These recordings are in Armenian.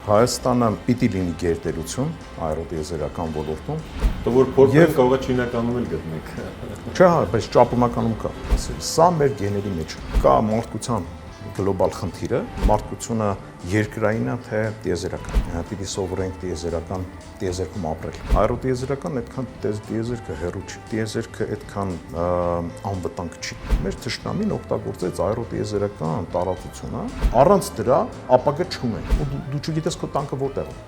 Հայաստանը պիտի լինի գերտերություն աերոտիեզերական ոլորտում։ Դու որ փորձել կարող է չինականում էլ գտնեք։ Չէ, բայց ճապոնականում կա։ Սա մեր գեների մեջ կա մարդկության գլոբալ խնդիրը, մարդկությունը երկրային է թե տիեզերական։ Պիտի սովորենք տիեզերքում ապրել։ Աերոտիեզերական այդքան տիեզերքը հեռու չի, տիեզերքը այդքան անվտանգ չի։ Մեր թշնամին օգտագործեց աերոտիեզերական տարածությունը, առանց դրա ապագա չունենք։ Դու չգիտես քո տանկը որտեղ է։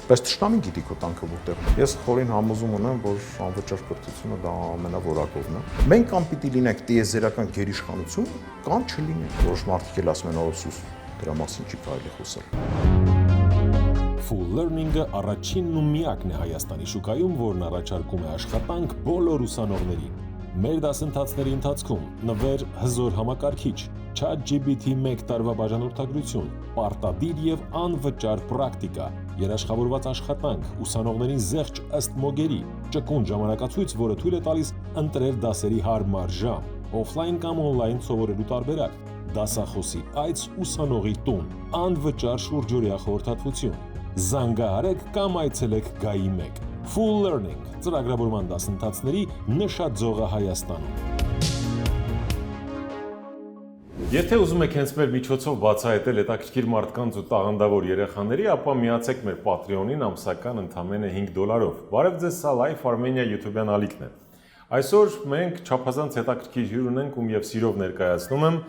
Բայց թշնամին գիտի քո տանկը որտեղ է։ Ես խորին համոզում ունեմ, որ անվճար կրթությունը դա ամենավորակովն է։ Մենք կամ պիտի լինենք տիեզերական գերիշխանություն, կամ չլինենք։ Որոշ մարդիկ էլ ասում են, «Սուս, դրա մասին չի կարելի խոսել»։ Full Learning-ը առաջինն ու միակն է Հայաստանի շուկայում, որն առաջարկում է աշխատանք բոլոր ուսանողներին։ Մեր դասընթացների ընթացքում նվեր հզոր համակարգիչ, ChatGPT 1 տարվա բաժանորդագրություն, պարտադիր եւ անվճար պրակտիկա, երաշխավորված աշխատանք, ուսանողներին զեղչ ըստ մոգերի, ճկուն ժամանակացույց, որը թույլ է տալիս ընտրել դասերի հարմար ժամ, օֆլայն կամ օնլայն սովորելու տարբերակ, դասախոսի այց ուսանողի տուն, անվճար շուրջօրյա խորհրդատվություն։ Զանգահարեք կամ այցելեք Գայի 1։ Full Learning ծրագրավորման դասընթացների նշաձողը Հայաստանում։ Եթե ուզում եք հենց մեր միջոցով բացահայտել հետաքրքիր մարդկանց ու տաղանդավոր երեխաների, ապա միացեք մեր Patreon-ին ամսական ընդամենը $5։ Բարև ձեզ, սա Life Armenia YouTube-յան ալիքն է։ Այսօր մենք չափազանց հետաքրքիր հյուր ունենք, ում եւ սիրով ներկայացնում եմ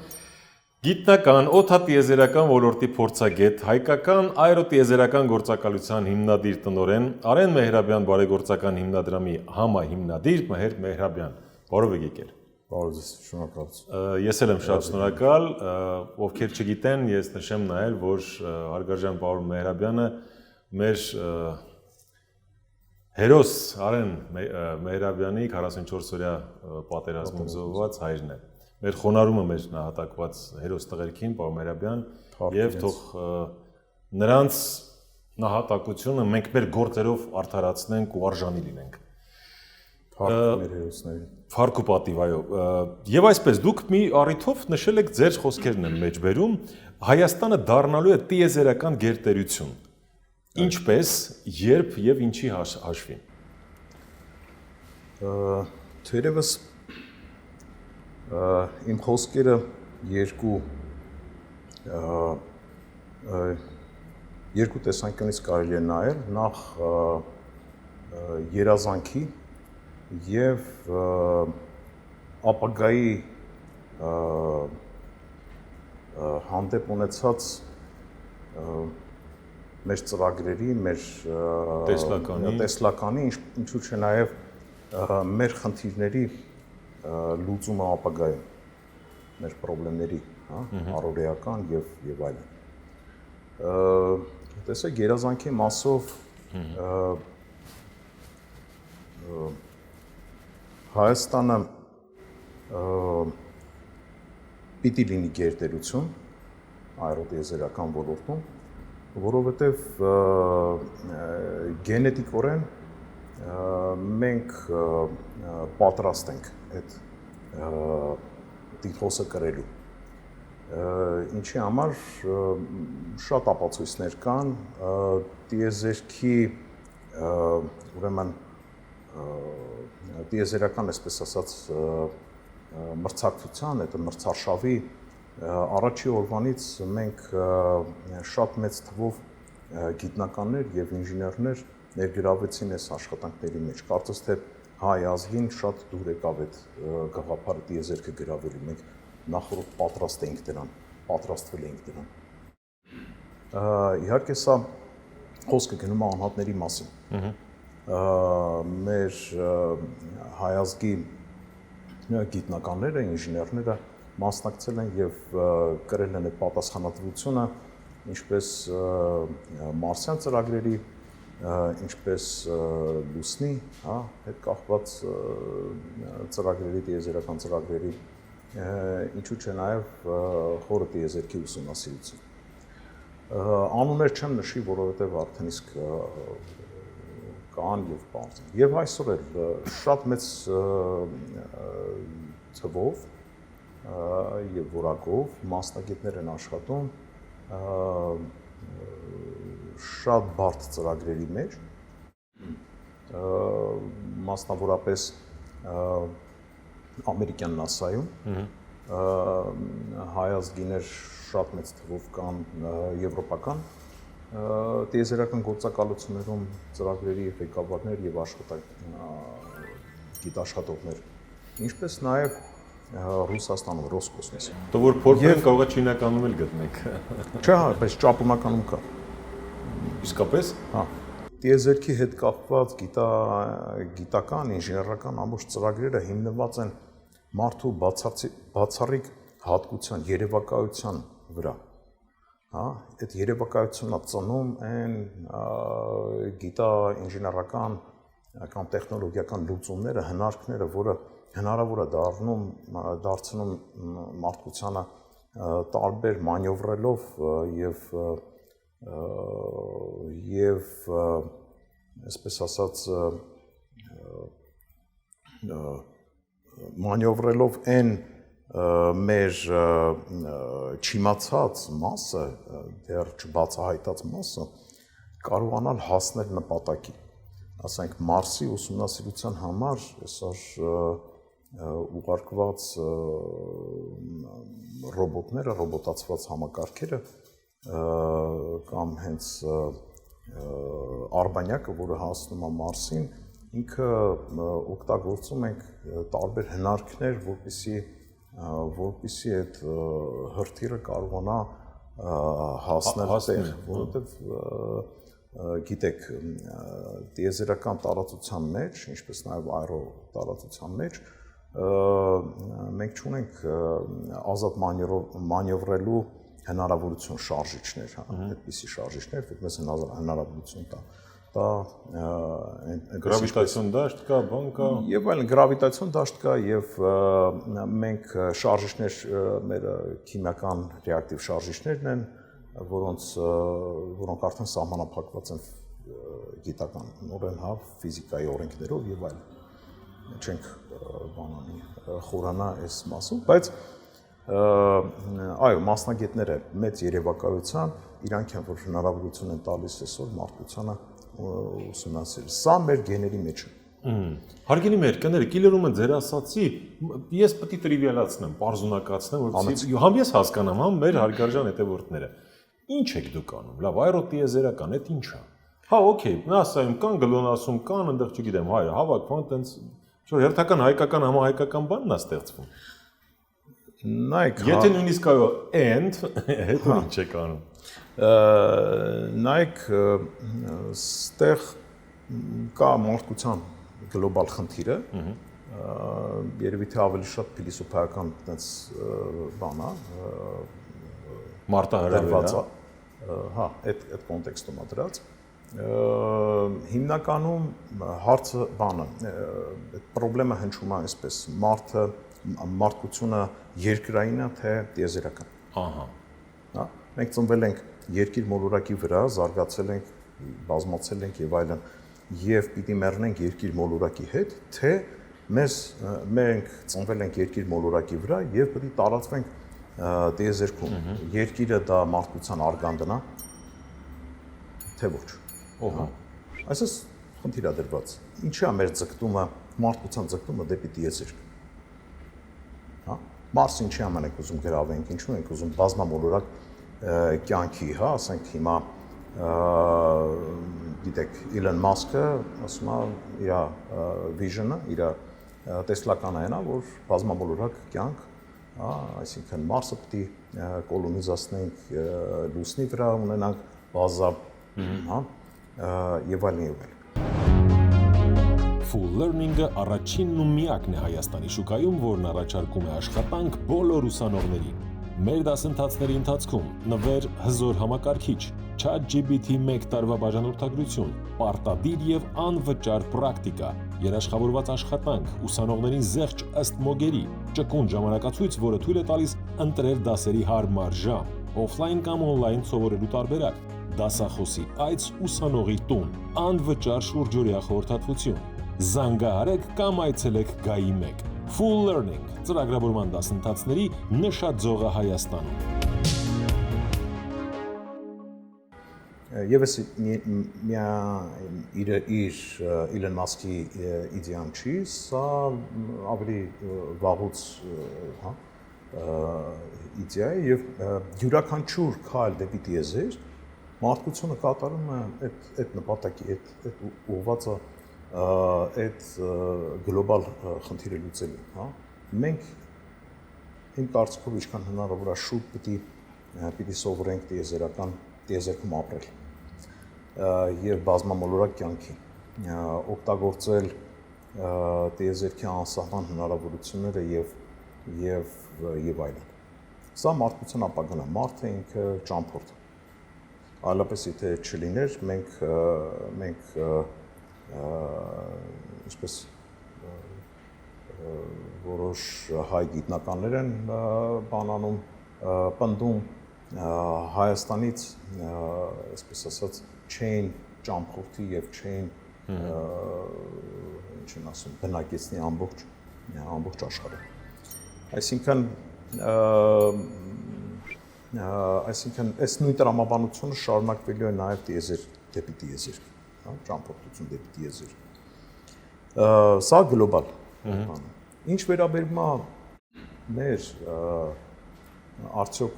գիտնական, օդատիեզերական ոլորտի փորձագետ, հայկական աերոտիեզերական գործակալության հիմնադիր տնօրեն Արեն Մեհրաբյան բարեգործական հիմնադրամի համահիմնադիր Մհեր Մեհրաբյան։ Բարով եք եկել։ Բարև ձեզ, շնորհակալություն։ Ես էլ եմ շատ շնորհակալ, ովքեր չգիտեն, ես նշեմ նաև, որ հարգարժան պարոն Մեհրաբյանը մեր հերոս Արեն Մեհրաբյանի 44-օրյա պատերազմում զոհված հայրն է։ Մեր խոնարհումը մեր նահատակված հերոս տղերքին, պարոն Մեհրաբյան, եւ թող նրանց նահատակությունը մենք մեր գործերով արդարացնենք ու արժանի լինենք։ Մեր հերոսներին։ Փառք ու պատիվ, այո։ Եվ այսպես դուք մի առիթով նշել եք ձեր խոսքերն են մեջբերում, Հայաստանը դառնալու է տիեզերական գերտերություն։ Ինչպես, երբ եւ ինչի հաշվին։ Թերևս իմ խոսքերը երկու տեսանկյունից կարելի է նայել, նախ երազանքի եւ ապագայի հանդեպ ունեցած մեր ծրագրերի, մեր տեսլականի, ինչու՞ չէ նաեւ մեր խնդիրների լուծումը ապագայում, մեր խնդիրների, հա, առօրեական եւ այլն։ Տեսեք, երազանքի մասով Հայաստանը պիտի լինի գերտերություն աերոտիեզերական ոլորտում, որովհետև գենետիկորեն մենք պատրաստ ենք այդ տիտղոսը կրելու։ Ինչի համար շատ ապացույցներ կան, տիեզերքի, ուրեմն տիեզերական, այսպես ասած, մրցակցության, այդ մրցարշավի առաջի օրվանից մենք շատ մեծ թվով գիտնականներ եւ ինժեներներ ներգրավեցին այս աշխատանքների մեջ։ Կարծես թե հայ ազգին շատ դուր եկավ այդ գաղափարը տիեզերքը գրավելու։ Մենք նախորդ պատրաստվել էինք դրան։ Իհարկե սա խոսքը գնում է անհատների մասին։ Մեր հայ ազգի գիտնականները, ինժեներները մասնակցել են եւ կրել են այդ պատասխանատվությունը, ինչպես մարսյան ծրագրերի, ինչպես լուսնի, հա, հետ կախված ծրագրերի, տիեզերական ծրագրերի, ինչու՞ չէ նաև խորը տիեզերքի ուսումնասիրություն։ Անուններ չեմ նշի, որովհետև արդեն իսկ կան եւ պարզ են։ Եվ այսօր էլ շատ մեծ թվով եւ որակով մասնագետներ են աշխատում շատ բարդ ծրագրերի մեջ, մասնավորապես ամերիկյան NASA-ում, հայազգիներ շատ մեծ թվով կան եվրոպական տիեզերական գործակալություններում ծրագրերի ղեկավարներ եւ գիտաշխատողներ, ինչպես նաեւ Ռուսաստանում Ռոսկոսմոսը։ Դու որ փորձեն կարող է Չինականում էլ գտնեք։ Չէ, բայց ճապոնականում կա։ Իսկապես։ Հա։ Տիեզերքի հետ կապված գիտական, ինժեներական ամբողջ ծրագրերը հիմնված են մարդու բացառիկ հատկության, երևակայության վրա։ Հա, այդ երևակայությունն է ծնում այն գիտա-ինժեներական կամ տեխնոլոգիական լուծումները, հնարքները, որը հնարավոր է դարձնում մարդկությանը տարբեր մանևրելով եւ այսպես ասած մանևրելով այն մեր չիմացած մասը, դեռ չբացահայտած մասը կարողանալ հասնել նպատակի։ Ասենք Մարսի ուսումնասիրության համար այսօր ուղարկված ռոբոտները, ռոբոտացված համակարգերը կամ հենց Արբանյակը, որը հասնում է Մարսին, ինքը օգտագործում ենք տարբեր հնարքներ, որպեսզի այդ հրթիռը կարողանա հասնել տեղ, որովհետև գիտեք, տիեզերական տարածության մեջ, ինչպես նաև այրո տարածության մեջ, մենք չունենք ազատ մանևրելու հնարավորություն շարժիչներ, այդպիսի շարժիչներ, որ մեզ հնարավորություն տա։ Գրավիտացիոն դաշտ կա, բան կա։ Եվ այլն, գրավիտացիոն դաշտ կա եւ մենք շարժիչներ, մեր քիմիական ռեակտիվ շարժիչներն են, որոնք արդեն սահմանափակված են գիտականորեն, հա, ֆիզիկայի օրենքներով եւ այլն։ Չենք բանանի խորանա այս մասում, բայց այո, մասնագետները մեծ երևակայությամբ իրանք են, որ հնարավորություն են տալիս այսօր մարդկությանը ուսումնասիրել։ Սա մեր գեների մեջ է։ Հարգելի մեր կները, կիլերումը ձեր ասացի, ես պետք է տրիվիալացնեմ, պարզունակացնեմ, որովհետեւ համ ես հասկանամ, համ մեր հարգարժան հետևորդները։ Ինչ եք դուք անում։ Լավ, այրոտիեզերական, այդ ի՞նչ է։ Հա, օքեյ, NASA-ում կան, գլոնասում կան, այնտեղ չգիտեմ, հայ հավաքվում, տենց Չէ, հերթական հայկական համահայկական բանն է ստեղծվում։ Նայեք, եթե նույնիսկ այո, and, հետո ինչ եք անում։ Նայեք, ստեղ կա մարդկության գլոբալ խնդիրը, երևի թե ավելի շատ փիլիսոփայական այդպես բան է, մարտահրավեր է։ Հա, այդ կոնտեքստում է դրած։ Հիմնականում հարցը բանը, այդ խնդրեմը հնչում է այսպես, մարդկությունը երկրային է, թե տիեզերական։ Ահա։ Հա, մենք ծնվել ենք երկիր մոլորակի վրա, զարգացել ենք, բազմացել ենք եւ այլն, եւ պիտի մեռնենք երկիր մոլորակի հետ, թե մենք ծնվել ենք երկիր մոլորակի վրա եւ պիտի տարածվենք տիեզերքում։ Երկիրը դա մարդկության արգանդն է, թե ոչ։ Ահա։ Այսպես խնդիր է դրված։ Ինչի է մեր ձգտումը, մարդկության ձգտումը դեպի տիեզերք։ Հա, Մարսը ինչի համար ենք ուզում գրավենք, ինչու ենք ուզում բազմամոլորակ կյանքի, հա, ասենք հիմա գիտեք, Իլոն Մասկը ասում է իր վիժնը, իր տեսլականն է, որ բազմամոլորակ կյանք, հա, այսինքն Մարսը պետք է կոլոնիզացնենք լուսնի վրա, ունենանք բազա, հա, եւ այլն։ Full Learning-ը առաջինն ու միակն է Հայաստանի շուկայում, որն առաջարկում է աշխատանք բոլոր ուսանողներին։ Մեր դասընթացների ընթացքում նվեր հզոր համակարգիչ, ChatGPT 1 տարվա բաժանորդագրություն, պարտադիր եւ անվճար պրակտիկա, երաշխավորված աշխատանք, ուսանողներին զեղչ ըստ մոգերի, ճկուն ժամանակացույց, որը թույլ է տալիս ընտրել դասերի հարմար ժամ, օֆլայն կամ օնլայն սովորելու տարբերակ, դասախոսի այց ուսանողի տուն, անվճար շուրջօրյա խորհրդատվություն։ Զանգահարեք կամ այցելեք Գայի 1։ Full Learning ծրագրավորման դասընթացների նշաձողը Հայաստանում։ Եվս Իլոն Մասկի իդեան չի, սա ավելի վաղուց իդեա է եւ յուրաքանչյուր քայլ դեպի դիեզեր մարդկությունը կատարում է այդ նպատակի, այդ ուղղվածը այդ գլոբալ խնդիրը լուծելու, հա։ Մենք իմ կարծիքով ինչքան հնարավոր է շուտ պիտի սովորենք տիեզերքում ապրել եւ բազմամոլորակ կյանքի օգտագործել տիեզերքի անսահման հնարավորությունները եւ այլն։ Սա մարդկության ապագան է, մարդը ինքը ճամփորդ է։ Այլապես եթե չլիներ, մենք ինչպես որոշ հայ գիտնականներ են բանանում, պնդում Հայաստանից, այսպես ասած, չեն ճամփորդի եւ չեն ինչն ասում, բնակեցնի ամբողջ աշխարհը։ Այսինքն այս նույն տրամաբանությունը շարունակվելու է նաեւ դեպի տիեզեր, հա, ճամփորդություն դեպի տիեզեր։ Սա գլոբալ բան է։ Ինչ վերաբերում է մեր արդյոք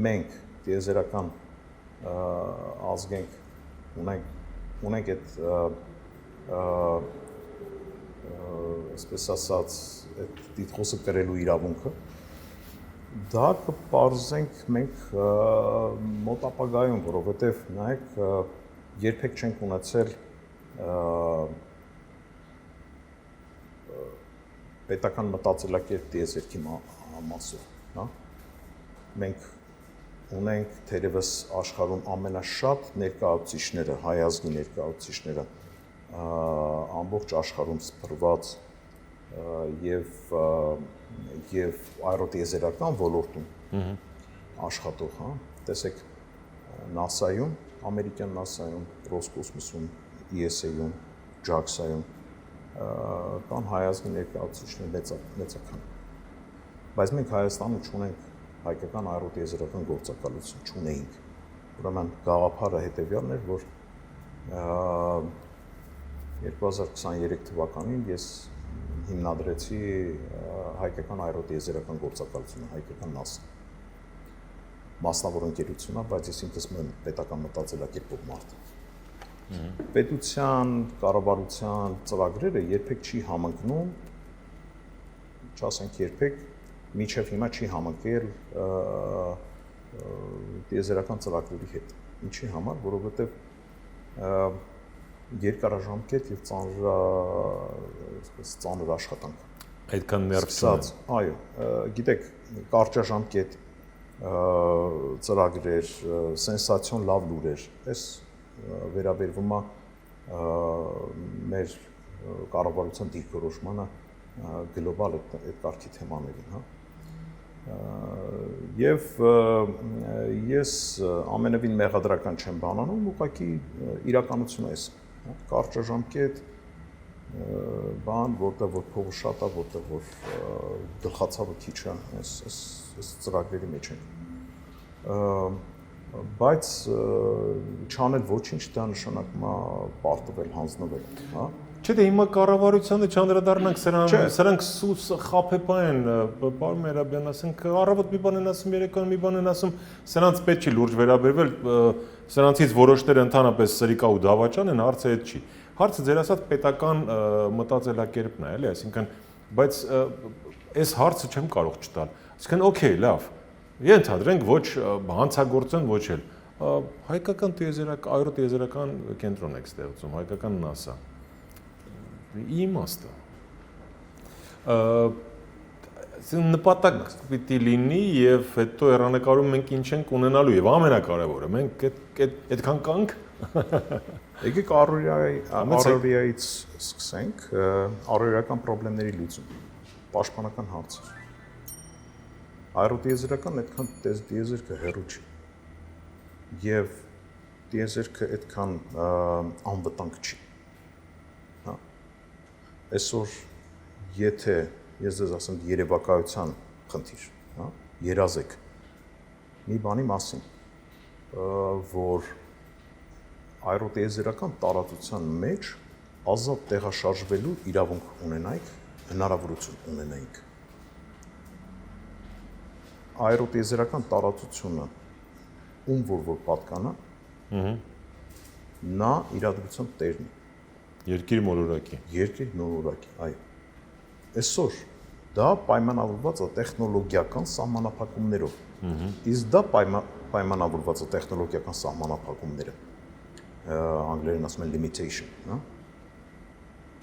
մենք տիեզերական ազգենք ունենք այդ այսպես ասած այդ դիտխոսը կրելու իրավունքը, դա կպարզենք մենք մոտ ապագայում, որովհետև նայեք երբեք չենք ունեցել պետական մտածելակերպ տիեզերքի մասով, հա։ Մենք ունենք թերևս աշխարհում ամենաշատ ներկայացուցիչները, հայ ազգի ներկայացուցիչները ամբողջ աշխարհում սփռված եւ աերոտիեզերական ոլորտում աշխատող, հա, տեսեք NASA-ում, ամերիկյան NASA-ում, Ռոսկոսմոսում, ESA-ում, JAXA-ում կան հայ ազգի ներկայացուցիչներ մեծական։ Բայց մենք Հայաստանում չունենք հայկական աերոտիեզերական գործակալություն չունեինք։ Ուրեմն գաղափարը հետևյալն էր, որ 2023 թվականին ես հիմնադրեցի հայկական աերոտիեզերական գործակալությունը, հայկական NASA։ Մասնավոր ընկերություն է, բայց ես ինքս պետական մտածելակերպով մարդ եմ։ Պետության, կառավարության ծրագրերը երբեք չի համընկնում, չասենք երբեք, մինչև հիմա չի համընկել տիեզերական ծրագրերի հետ։ Ինչի համար, որովհետև երկարաժամկետ եւ ծանր աշխատանք։ Այդքան ներքսած։ Այո, գիտեք, կարճաժամկետ ծրագրեր, սենսացիոն լավ լուրեր, այս վերաբերվում է մեր կառավարության դիրքորոշմանը գլոբալ այդ կարգի թեմաներին, հա։ Եվ ես ամենևին մեղադրական չեմ բանանում, ուղղակի իրականությունը էս, կարճաժամկետ բան, որտեղ որ փողը շատ է, որտեղ որ գլխացավը քիչ է, այս ծրագրերի մեջ ենք։ Բայց չանել ոչինչ դա նշանակում է պարտվել, հանձնվել, հա։ Չէ, դե հիմա կառավարությանը չանդրադառնանք սրանք սուս խափեպա են, պարոն Մերաբյան, ասենք առավոտ մի բան են ասում, երեկոյան մի բան են ասում, սրանց պետք չի լուրջ վերաբերվել, սրանցից որոշները ընդհանրապես սրիկա ու դավաճան են, հարցը այդ չի։ Հարցը ձեր ասած պետական մտածելակերպն է, էլի, այսինքն, բայց այս հարցը չեմ կարող չտալ։ Այսինքն, օքեյ, լավ։ Ենթադրենք ոչ հանցագործեն, ոչ էլ հայկական աերոտիեզերական կենտրոն եք ստեղծում, հայկական NASA։ Իմաստը։ Նպատակ պիտի լինի եւ հետո հեռանկարում մենք ինչ ենք ունենալու եւ ամենակարևորը մենք այդքան կանք եկեք առօրյայից սկսենք, առօրյական խնդիրների լուծում, պաշտպանական հարցեր։ Աերոտիեզերական այդքան տիեզերքը հեռու չի։ Եվ տիեզերքը այդքան անվտանգ չի։ Հա։ Այսօր եթե ես ձեզ ասեմ երևակայության խնդիր, հա, երազեք մի բանի մասին, որ Այրոտիեզերական տարածության մեջ ազատ տեղաշարժվելու իրավունք ունենայինք, հնարավորություն ունենայինք։ Այրոտիեզերական տարածությունը ում որ պատկանա, նա իրադրության տերն է։ Երկիր մոլորակի։ Երկիր մոլորակի, այո։ Այսօր դա պայմանավորված է տեխնոլոգիական սահմանափակումներով։ Իսկ դա պայմանավորված է տեխնոլոգիական սահմանափակումները, անգլերեն ասում են limitation, հա։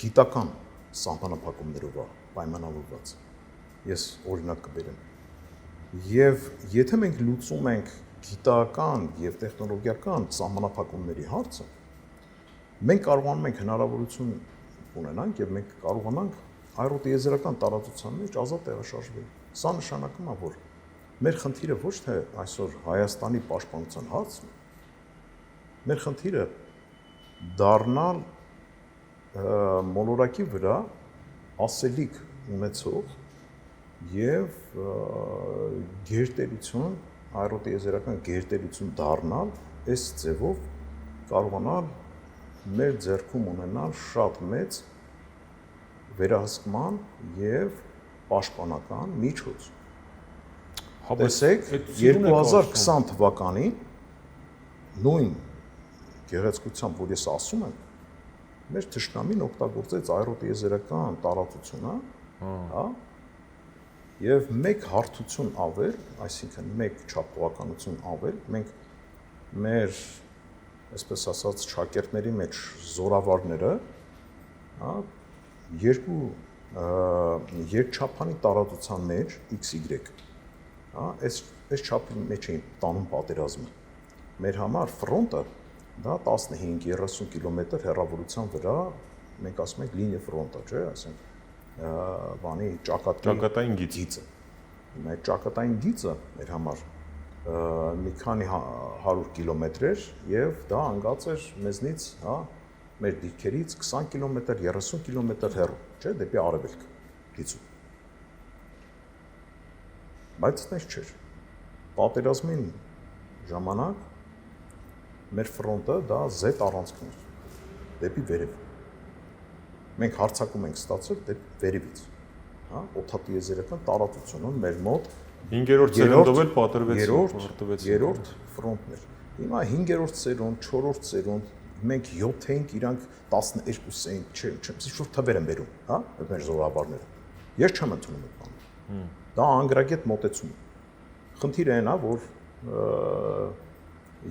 Գիտական սահմանափակումներով է պայմանավորված։ Ես օրինակ կբերեմ։ Եվ եթե մենք լուծում ենք գիտական եւ տեխնոլոգիական սահմանափակումների հարցը, մենք կարողանում ենք հնարավորություն ունենանք եւ մենք կարողանանք այրոտիեզերական տարածության մեջ ազատ տեղաշարժվել։ Սա նշանակում է, որ մեր խնդիրը ոչ թե այսօր Հայաստանի պաշտպանության հարցն է, մեր խնդիրը դառնալ մոլորակի վրա ասելիք ունեցող եւ գերտերություն, այրոտիեզերական գերտերություն դառնալ, այս ձևով կարողանալ մեր ձեռքում ունենալ շատ մեծ վերահսկման եւ պաշտպանական միջոց։ Տեսեք, 2020 թվականին նույն գեղեցկությամբ, որ ես ասում եմ, մեր թշնամին օգտագործեց այրոտիեզերական տարածությունը, հա, եւ մեկ հարթություն ավել, այսինքն մեկ չափողականություն ավել, մենք մեր, այսպես ասած, շակերտների մեջ զորավարները, հա, երկու երկչափանի տարածության մեջ XY, հա, այս չափի մեջ էին տանում պատերազմը։ Մեր համար ֆրոնտը դա 15-30 կիլոմետր հեռավորության վրա, մենք ասում ենք լինիա ֆրոնտա, չէ, ասենք բանի ճակատային գիծը։ Մեր ճակատային գիծը մեր համար մի քանի 100 կիլոմետր էր եւ դա անգած էր մեզնից, հա, մեր դիրքերից 20 կիլոմետր, 30 կիլոմետր հեռու, չէ, դեպի արևելք գիծում։ Բայց այդպես չէր։ Պատերազմին ժամանակ մեր ֆրոնտը դա Z առանցքն էր, դեպի վերև։ Մենք հարձակում ենք ստացել դեպի վերևից, հա, օդատիեզերական տարածությունը մեր մոտ 5-րդ սերունդով էլ պատրվեց, երրորդ ֆրոնտն էր։ Հիմա 5-րդ սերունդ, 4-րդ սերունդ, մենք 7 էինք, իրանք 12 էինք, չեմ շուտ թվեր եմ բերում, հա, մեր զորավարները։ Ես չեմ ընդունում այդ բանը։ Դա անգրագետ մոտեցում է։ Խնդիրը այն է, որ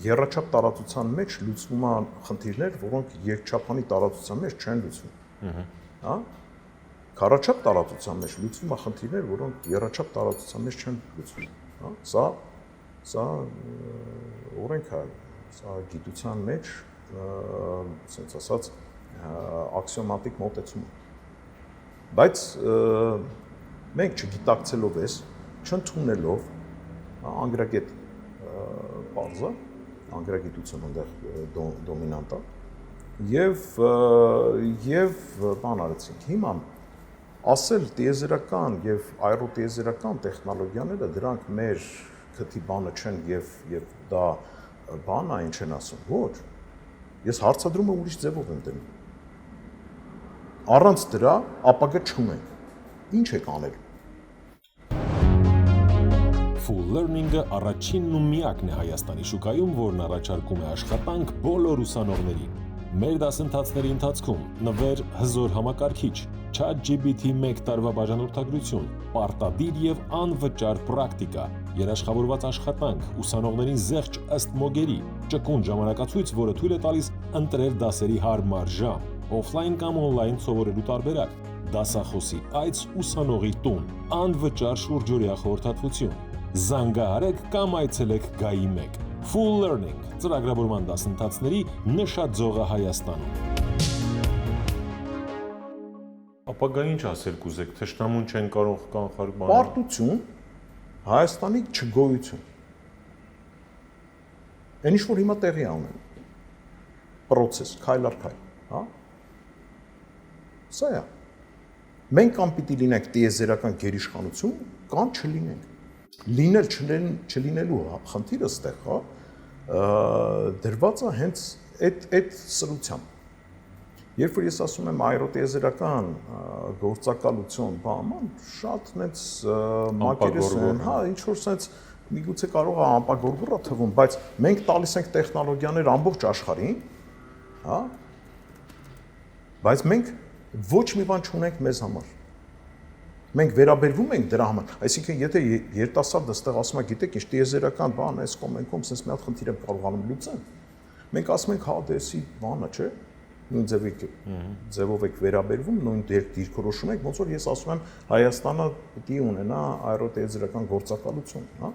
երրաչափ տարածության մեջ լուծվում են խնդիրներ, որոնք երկչափանի տարածության մեջ չեն լուծվում։ Հա? Քառաչափ տարածության մեջ լուծվում են խնդիրներ, որոնք երրաչափ տարածության մեջ չեն լուծվում։ Հա? Սա օրենք է, սա գիտության մեջ, ասենց ասած, աքսիոմատիկ մոտեցում է։ Բայց մենք չգիտակցելով ես, չընդունելով, անգրագետ բարձը, անգրագիտություն այնտեղ դոմինանտ է, եւ բան արեցինք։ Հիմա ասել տիեզերական եւ այրոտիեզերական տեխնոլոգիաները դրանք մեր քթի բանը չեն եւ դա բան է, ինչ են ասում, ոչ։ Ես հարցադրումը ուրիշ ձևով եմ դնում։ Առանց դրա ապագա չունենք։ Ինչ եք անել։ Full Learning-ը առաջինն ու միակն է Հայաստանի շուկայում, որն առաջարկում է աշխատանք բոլոր ուսանողներին։ Մեր դասընթացների ընթացքում նվեր հզոր համակարգիչ, ChatGPT 1 տարվա բաժանորդագրություն, պարտադիր եւ անվճար պրակտիկա, երաշխավորված աշխատանք, ուսանողներին զեղչ ըստ մոգերի, ճկուն ժամանակացույց, որը թույլ է տալիս ընտրել դասերի հարմար ժամ, օֆլայն կամ օնլայն սովորելու տարբերակ, դասախոսի այց ուսանողի տուն, անվճար շուրջօրյա խորհրդատվություն։ Զանգահարեք կամ այցելեք Գայի 1։ Full Learning ծրագրավորման դասընթացների նշաձողը Հայաստանում։ Ապագա ինչ ասել կուզեք, թշնամուն չեն կարող կանխալ բանը։ Պարտություն, Հայաստանի չգոյություն։ Այն ինչ որ հիմա տեղի ունեն։ Պրոցես, քայլ առ քայլ, հա։ Սա է։ Մենք կամ պիտի լինենք տիեզերական գերիշխանություն, կամ չլինենք։ Լինել չլինելու խնդիրը ստեղ, հա, դրված է հենց այդ սրությամբ։ Երբ որ ես ասում եմ այրոտիեզերական գործակալություն, բան, շատ հենց մակերես են, հա, ինչ որ sense միգուցե կարող է ամպագորգորա թվում, բայց մենք տալիս ենք տեխնոլոգիաներ ամբողջ աշխարհին, հա, բայց մենք ոչ մի բան չունենք մեզ համար։ Մենք վերաբերվում ենք դրա համար, այսինքն եթե երիտասարդը ստեղ ասում է, գիտեք, ինչ տիեզերական բան է, այս կոմենքում, sense մի հատ խնդիր եմ կարողանում լուծել, մենք ասում ենք, հա, դեսի բանը, չէ՞։ Նույն ձևով եք վերաբերվում, նույն դիրքորոշում եք, ոնց որ ես ասում եմ Հայաստանը պիտի ունենա այրոտիեզերական գործակալություն, հա։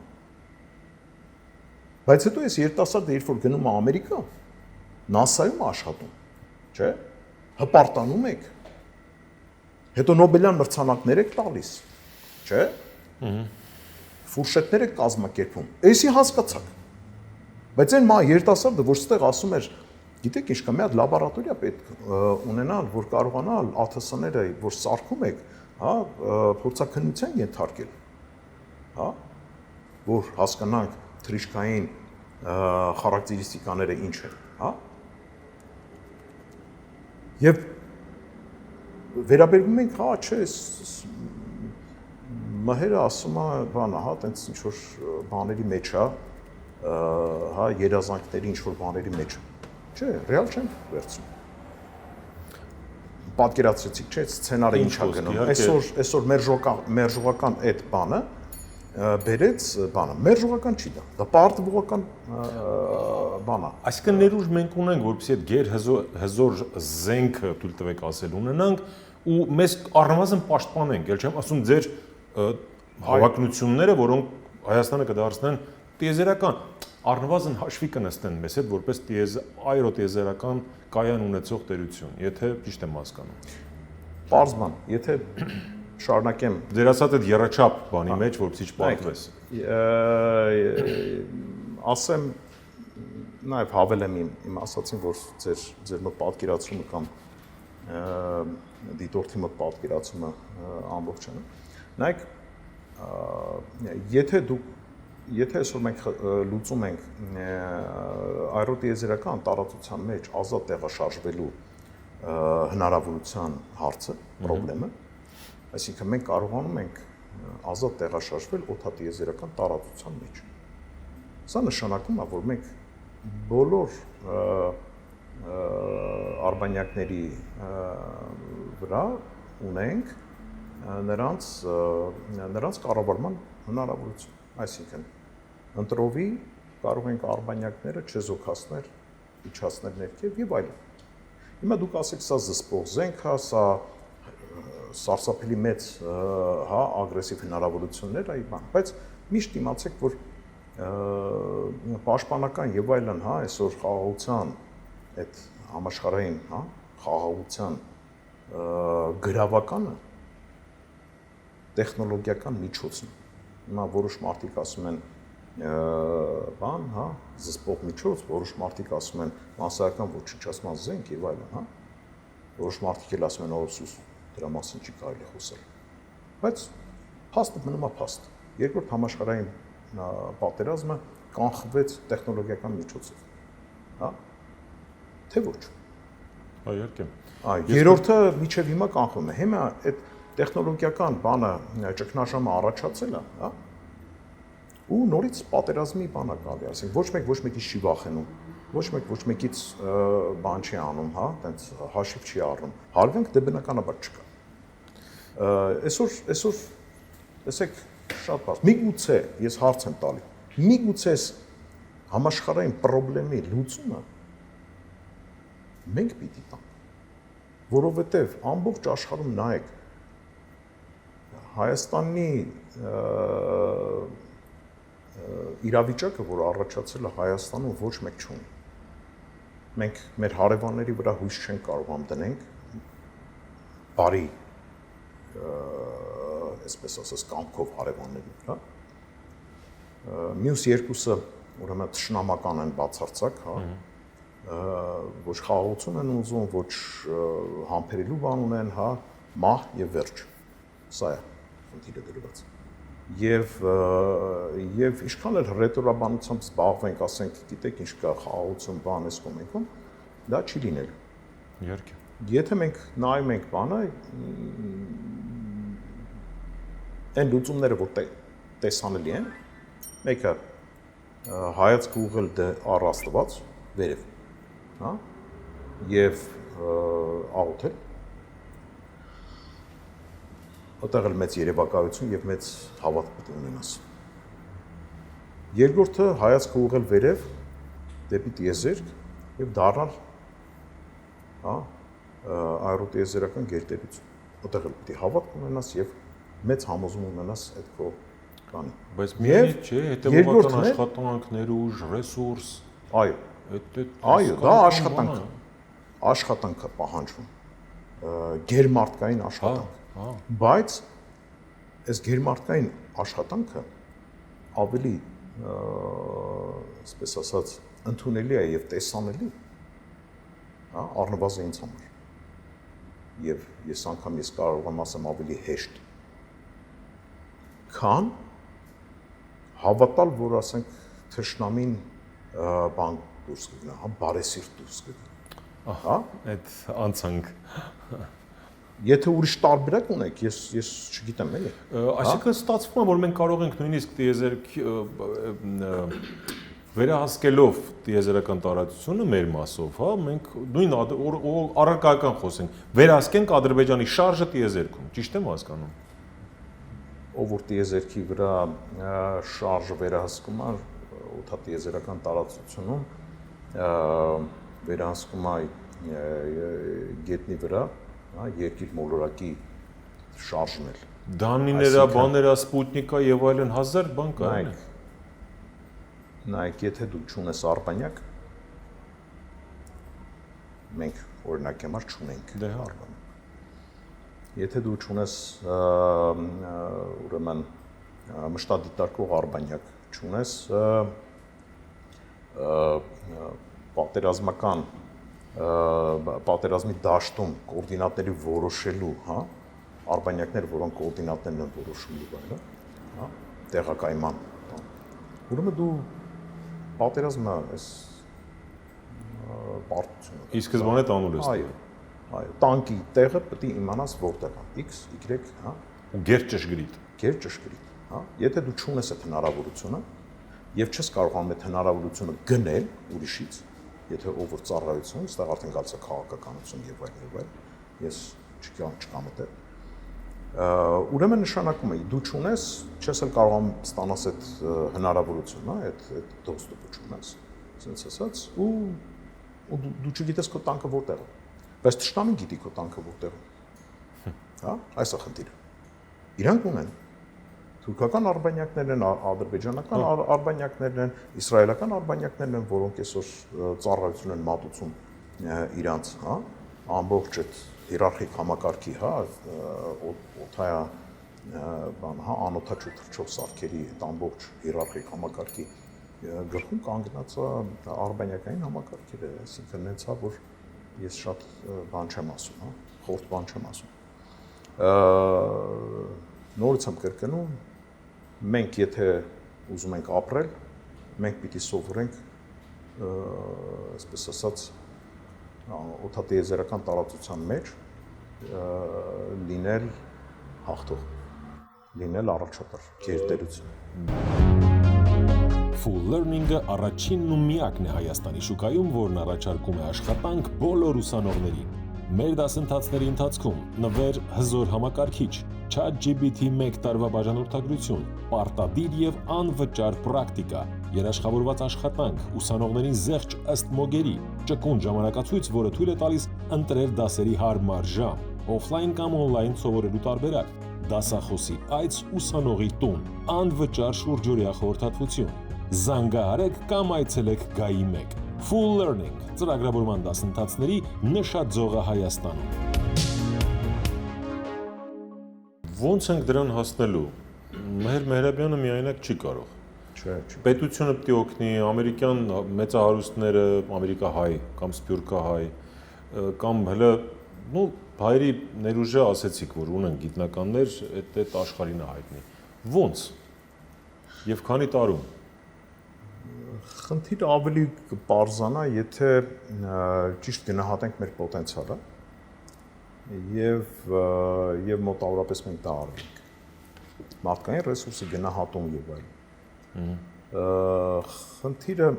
Բայց հետո ես երիտասարդը երբ որ գնում է Ամերիկա, NASA-ում աշխատում, չէ՞, հպարտանում եք, հետո Նոբելյան մրցանակներ եք տալիս, չէ՞, ֆուրշետներ եք կազմակերպում, էսի հասկացաք, բայց այն երիտասարդը, որ ստեղ ասում էր, գիտեք ինչ կա, մի հատ լաբորատորիա պետք ունենալ, որ կարողանալ ԱԹՍ-ները, որ սարքում եք, հա, փորձաքննության ենթարկել, հա, որ հասկանանք թռիչքային խարակտերիստիկաները ինչ են, հա։ Եվ վերաբերվում ենք, հա, չէ, մհերը ասում է, բանը, հա, տենց ինչ որ բաների մեջ է, հա, երազանքների ինչ որ բաների մեջ է։ Չէ, ռեալ չեն վերցնում։ Պատկերացրեցիք, չէ, սցենարը ինչա գնում։ Այսօր մերժողական այդ բանը բերեց բանը։ Մերժողական չի դա։ Դա պարտավորական բան է։ Այսինքն ներուժ մենք ունենք, որպեսզի այդ գերհզոր զենքը թույլ տվեք ասել ունենանք ու մեզ առնվազն պաշտպանենք, ել չեմ ասում ձեր հավակնությունները, որոնք Հայաստանը կդարձնեն տիեզերական առնվազն հաշվի կնստեն մեզ հետ որպես այրոտիեզերական կայան ունեցող տերություն, եթե ճիշտ եմ հասկանում։ Պարզման, եթե շարունակեմ ձեր ասած այդ երաչափ բանի մեջ, որպեսզի չպարտվես։ Ասեմ նաև հավելեմ իմ ասացին, որ ձեր մոտ պատկերացումը կամ դիտորդի մոտ պատկերացումը ամբողջ է։ Նայեք, Եթե այսօր մենք լուծում ենք այրոտիեզերական տարածության մեջ ազատ տեղաշարժվելու հնարավորության հարցը, խնդրեմը, այսինքն մենք կարողանում ենք ազատ տեղաշարժվել օդատիեզերական տարածության մեջ։ Սա նշանակում է, որ մենք բոլոր արբանյակների վրա ունենք նրանց կառավարման հնարավորություն, այսինքն ընտրովի կարող ենք արբանյակները չեզոքացնել, իջացնել ներքև եւ այլն։ Հիմա դուք ասեք, սա զսպող զենք է, սա սարսափելի մեծ, հա, ագրեսիվ հնարավորություններ, այ բան, բայց միշտ իմացեք, որ պաշտպանական եւ այլն, հա, այսօր խաղաղության այդ համաշխարհային, հա, խաղաղության գրավականը տեխնոլոգիական միջոցն է։ Հիմա որոշ մարդիկ ասում են բան, հա, զսպող միջոց, որոշ մարդիկ ասում են մասսայական ոչնչացման զենք եւ այլն, հա։ Որոշ մարդիկ էլ ասում են օսուս, դրա մասին չի կարելի խոսել։ Բայց փաստը մնում է փաստ։ Երկրորդ համաշխարհային պատերազմը կանխվեց տեխնոլոգիական միջոցով, հա։ Թե ոչ։ Իհարկե։ Երրորդը միջև հիմա կանխվում է։ Հիմա այդ տեխնոլոգիական բանը ճգնաժամը առաջացել է, հա։ Ու նորից պատերազմի բան է գալի, ասենք ոչ մեկից չի վախենում, ոչ մեկից բան չի անում, հա, տենց հաշիվ չի առնում։ Հարվենք դե բնականաբար չկա։ Այսօր տեսեք շատ բարձ։ Միգուցե ես հարց եմ տալի։ Միգուցե համաշխարհային խնդրի լուծումը մենք պիտի տանք, որովհետև ամբողջ աշխարհում նայեք Հայաստանի իրավիճակը, որ առաջացել է Հայաստանում, ոչ մեկ չունի։ Մենք մեր հարևանների վրա հույս չենք կարողանում դնենք բարի, այսպես ասած, կամքով հարևանների վրա։ Մյուս երկուսը, ուրեմն թշնամական են բացարձակ, հա, ոչ խաղաղություն են ուզում, ոչ համբերելու բան ունեն, հա, մահ եւ վերջ։ Սա է խնդիրը դրված։ եւ ինչքան էլ ռետորաբանությամբ զբաղվենք, ասենք, գիտեք, ինչ կա խաղաղություն բան էս կոմենքում, դա չի լինել։ Իհարկե։ Եթե մենք նայում ենք բանը, այն լուծումները, որ տեսանելի են, մեկը հայացք ուղղել առ Աստված, վերև, հա, եւ աղոթել, այդտեղ էլ մեծ երևակայություն եւ մեծ հավատ պետք է ունենաս։ Երկրորդը հայացքը ուղղել վերև դեպի տիեզերք եւ դառնալ հա աերոտիեզերական գերտերություն։ Այդտեղ էլ պետք է հավատ ունենաս եւ մեծ համոզում ունենաս այդ քո բանը։ Բայց միայն չէ, հետեւողական աշխատանքներ, ուժ, ռեսուրս։ Այո։ Այո, դա աշխատանք է։ Աշխատանք է պահանջվում։ Գերմարտկային աշխատանք։ Բայց այս գերմարտկային աշխատանքը ավելի այսպես ասած ընդունելի է եւ տեսանելի, հա, առնվազն ինձ համար։ Եվ ես անգամ կարող եմ ասեմ ավելի հեշտ, քան հավատալ, որ ասենք թշնամին բան դուրս կգնա, հա, բարեսիրտ դուրս կգնա։ Հա, այդ անցանք։ Եթե ուրիշ տարբերակ ունեք, ես չգիտեմ, էլի։ Այսինքն ստացվում է, որ մենք կարող ենք նույնիսկ տիեզերք վերահսկելով տիեզերական տարածությունը մեր մասով, հա, մենք նույն առարկայական խոսենք, վերահսկենք Ադրբեջանի շարժը տիեզերքում, ճիշտ եմ հասկանում։ Ով որ տիեզերքի վրա շարժը վերահսկում է օդատիեզերական տարածությունում, վերահսկում է գետնի վրա, երկիր մոլորակի շարժն էլ։ Դանիներա, բաներա, Սպուտնիկա եւ այլն հազար բան կա։ Նայեք, եթե դու չունես արբանյակ, մենք օրինակ համար չունենք արբանյակ։ Եթե դու չունես ուրեմն մշտադիտարկող արբանյակ, չունես պատերազմի դաշտում կոորդինատների որոշելու, հա, արբանյակներ, որոնք կոորդինատներն են որոշում եւ այլն, հա, տեղակայման։ Ուրեմն դու պատերազմը այս պարտությունը։ Ի սկզբանե տանուլ ես։ Այո, տանկի տեղը պետք է իմանաս որտեղ է, X, Y, հա, ու գերճշգրիտ։ Գերճշգրիտ, հա։ Եթե դու չունես այդ հնարավորությունը եւ չես կարողանում այդ հնարավորությունը գնել ուրիշից, եթե ով որ ծառայություն, այստեղ արդեն գալիս է քաղաքականություն եւ այլն, ես չկամ այդտեղ։ Ուրեմն նշանակում է դու չունես, չես էլ կարողանում ստանաս այդ հնարավորությունը, այդ դոստուպը չունես, ասենց ասած, ու դու չգիտես քո տանկը որտեղ է։ Բայց թշնամին գիտի քո տանկը որտեղ է։ Հա, այս է խնդիրը։ Իրանք ունեն թուրքական արբանյակներն են, ադրբեջանական արբանյակներն են, իսրայելական արբանյակներն են, որոնք այսօր ծառայություն են մատուցում իրանց, հա, ամբողջ այդ հիերարխիկ համակարգի, հա, օթայա բան, հա, անօթաչու թռչող սարքերի այդ ամբողջ հիերարխիկ համակարգի գլխում կանգնած է արբանյակային համակարգերը, այսինքն նենց է, որ ես շատ բան չեմ ասում, հա, խորտ բան չեմ ասում։ Նորից եմ կրկնում, մենք եթե ուզում ենք ապրել, մենք պիտի սովորենք, այսպես ասած, օդատիեզերական տարածության մեջ լինել հաղթող, լինել առաջատար, գերտերություն։ Full Learning-ը առաջինն ու միակն է Հայաստանի շուկայում, որն առաջարկում է աշխատանք բոլոր ուսանողներին։ Մեր դասընթացների ընթացքում նվեր հզոր համակարգիչ, ChatGPT 1 տարվա բաժանորդագրություն, պարտադիր եւ անվճար պրակտիկա, երաշխավորված աշխատանք, ուսանողներին զեղչ ըստ մոգերի, ճկուն ժամանակացույց, որը թույլ է տալիս ընտրել դասերի հարմար ժամ, օֆլայն կամ օնլայն սովորելու տարբերակ, դասախոսի այց ուսանողի տուն, անվճար շուրջօրյա խորհրդատվություն։ Զանգահարեք կամ այցելեք Գայի 1։ Full Learning ծրագրավորման դասընթացների նշաձողը Հայաստանում։ Ոնց ենք դրան հասնելու։ Մեր Մեհրաբյանը միայնակ չի կարող։ Չէ։ Պետությունը պետք է օգնի, ամերիկյան մեծահարուստները, ամերիկահայ կամ սփյուռքահայ կամ հələ հայերի ներուժը ասեցիք, որ ունեն գիտնականներ, այդ աշխարհին հայտնի։ Ոնց։ Եվ քանի տարում։ Խնդիրը ավելի կպարզանա, եթե ճիշտ գնահատենք մեր պոտենցիալը եւ մոտավորապես մենք դա արվենք։ Մարդկային ռեսուրսի գնահատում եւ այլն։ Խնդիրը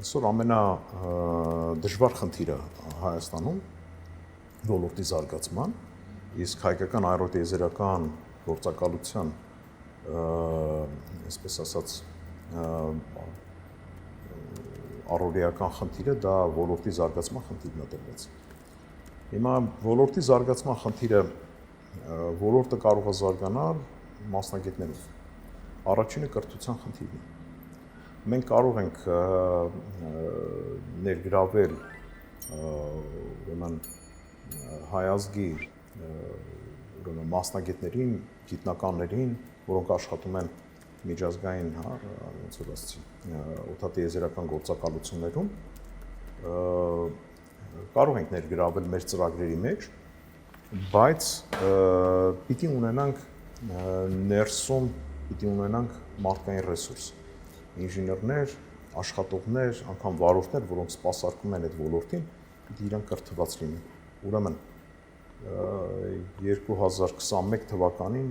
այսօր ամենադժվար խնդիրը Հայաստանում ոլորտի զարգացման, իսկ հայկական աերոտիեզերական գործակալության այսպես ասած առօրեական խնդիրը դա ոլորտի զարգացման խնդիրն է դրված։ Հիմա ոլորտի զարգացման խնդիրը ոլորտը կարող է զարգանալ մասնագետներով։ Առաջինը կրթության խնդիրն է։ Մենք կարող ենք ներգրավել ուրեմն հայ ազգի ուրեմն մասնագետներին, գիտնականներին, որոնք աշխատում են միջազգային, ոնց որ ասեցի, օդատիեզերական գործակալություններում, կարող ենք ներգրավել մեր ծրագրերի մեջ, բայց պիտի ունենանք ներսում, պիտի ունենանք մարդկային ռեսուրս, ինժեներներ, աշխատողներ, անգամ վարորդներ, որոնք սպասարկում են այդ ոլորտին, պիտի իրանք կրթված լինեն։ Ուրեմն 2021 թվականին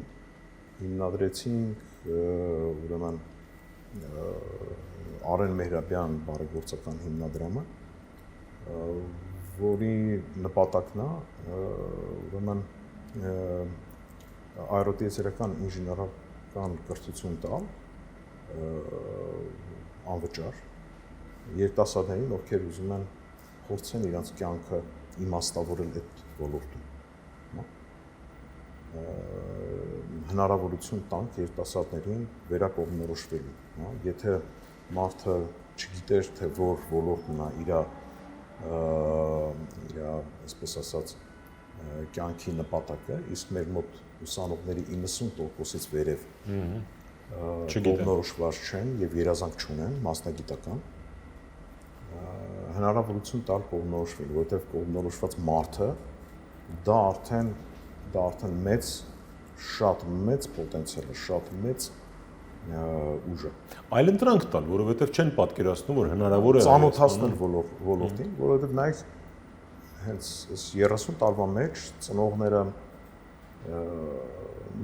հիմնադրեցինք ուրեմն Արեն Մեհրաբյան բարեգործական հիմնադրամը, որի նպատակն է ուրեմն աերոտիեզերական ինժեներական կրթություն տալ անվճար երիտասարդներին, ովքեր ուզում են փորձեն իրենց կյանքը իմաստավորել այդ ոլորտում։ Հնարավորություն տանք երիտասարդներին վերակողմնորոշվելու։ Եթե մարդը չգիտեր, թե որ ոլորտն է իր այսպես ասած կյանքի նպատակը, իսկ մեր մոտ ուսանողների 90%-ից վերև կողմնորոշված չեն եւ երազանք չունեն մասնագիտական, հնարավորություն տալ կողմնորոշվել, որովհետեւ կողմնորոշված մարդը դա արդեն մեծ, շատ մեծ պոտենցիալ է, շատ մեծ ուժ է։ Այլ ընտրանք տալ, որովհետեւ չեն պատկերացնում, որ հնարավոր է ծանոթացնել ոլորտին, որովհետեւ նայեք հենց 30 տարվա մեջ ծնողները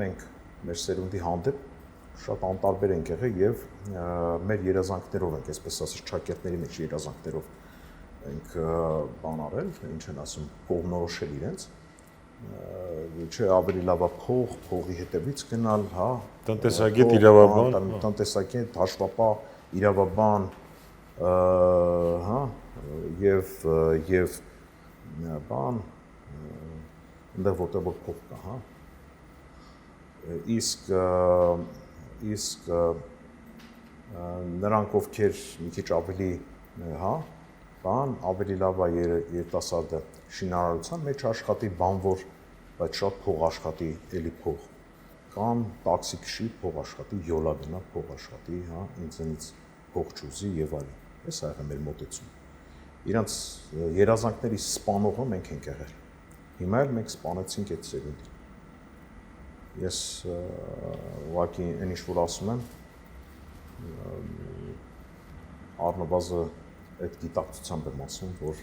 մենք մեր սերունդի հանդեպ շատ անտարբեր ենք եղել եւ մեր երազանքներով ենք, այսպես ասած, ճակերտների մեջ երազանքներով ենք բան արել, ինչ են ասում, կողմնորոշել իրենց, չէ, ավելի լավ է փողի հետևից գնալ, հա, տնտեսագետ, իրավաբան, տնտեսագետ, հաշվապահ, իրավաբան, հա, եւ բան, այնտեղ որտեղ որ փող կա, հա, իսկ նրանք ովքեր մի քիչ ավելի, հա, բան, ավելի լավ է երիտասարդը շինարարության մեջ աշխատի, բանվոր, բայց շատ փող աշխատի, էլի փող, կամ տաքսի քշի, փող աշխատի, յոլա գնա, փող աշխատի, հա, ինձնից փող չուզի եւ այլն։ Այս է եղել մեր մոտեցումը։ Իրանց երազանքների սպանողը մենք ենք եղել։ Հիմա էլ մենք սպանեցինք այդ սերունդին։ Ես ուղղակի այն ինչ որ ասում եմ, առնվազը այդ գիտակցությամբ եմ ասում, որ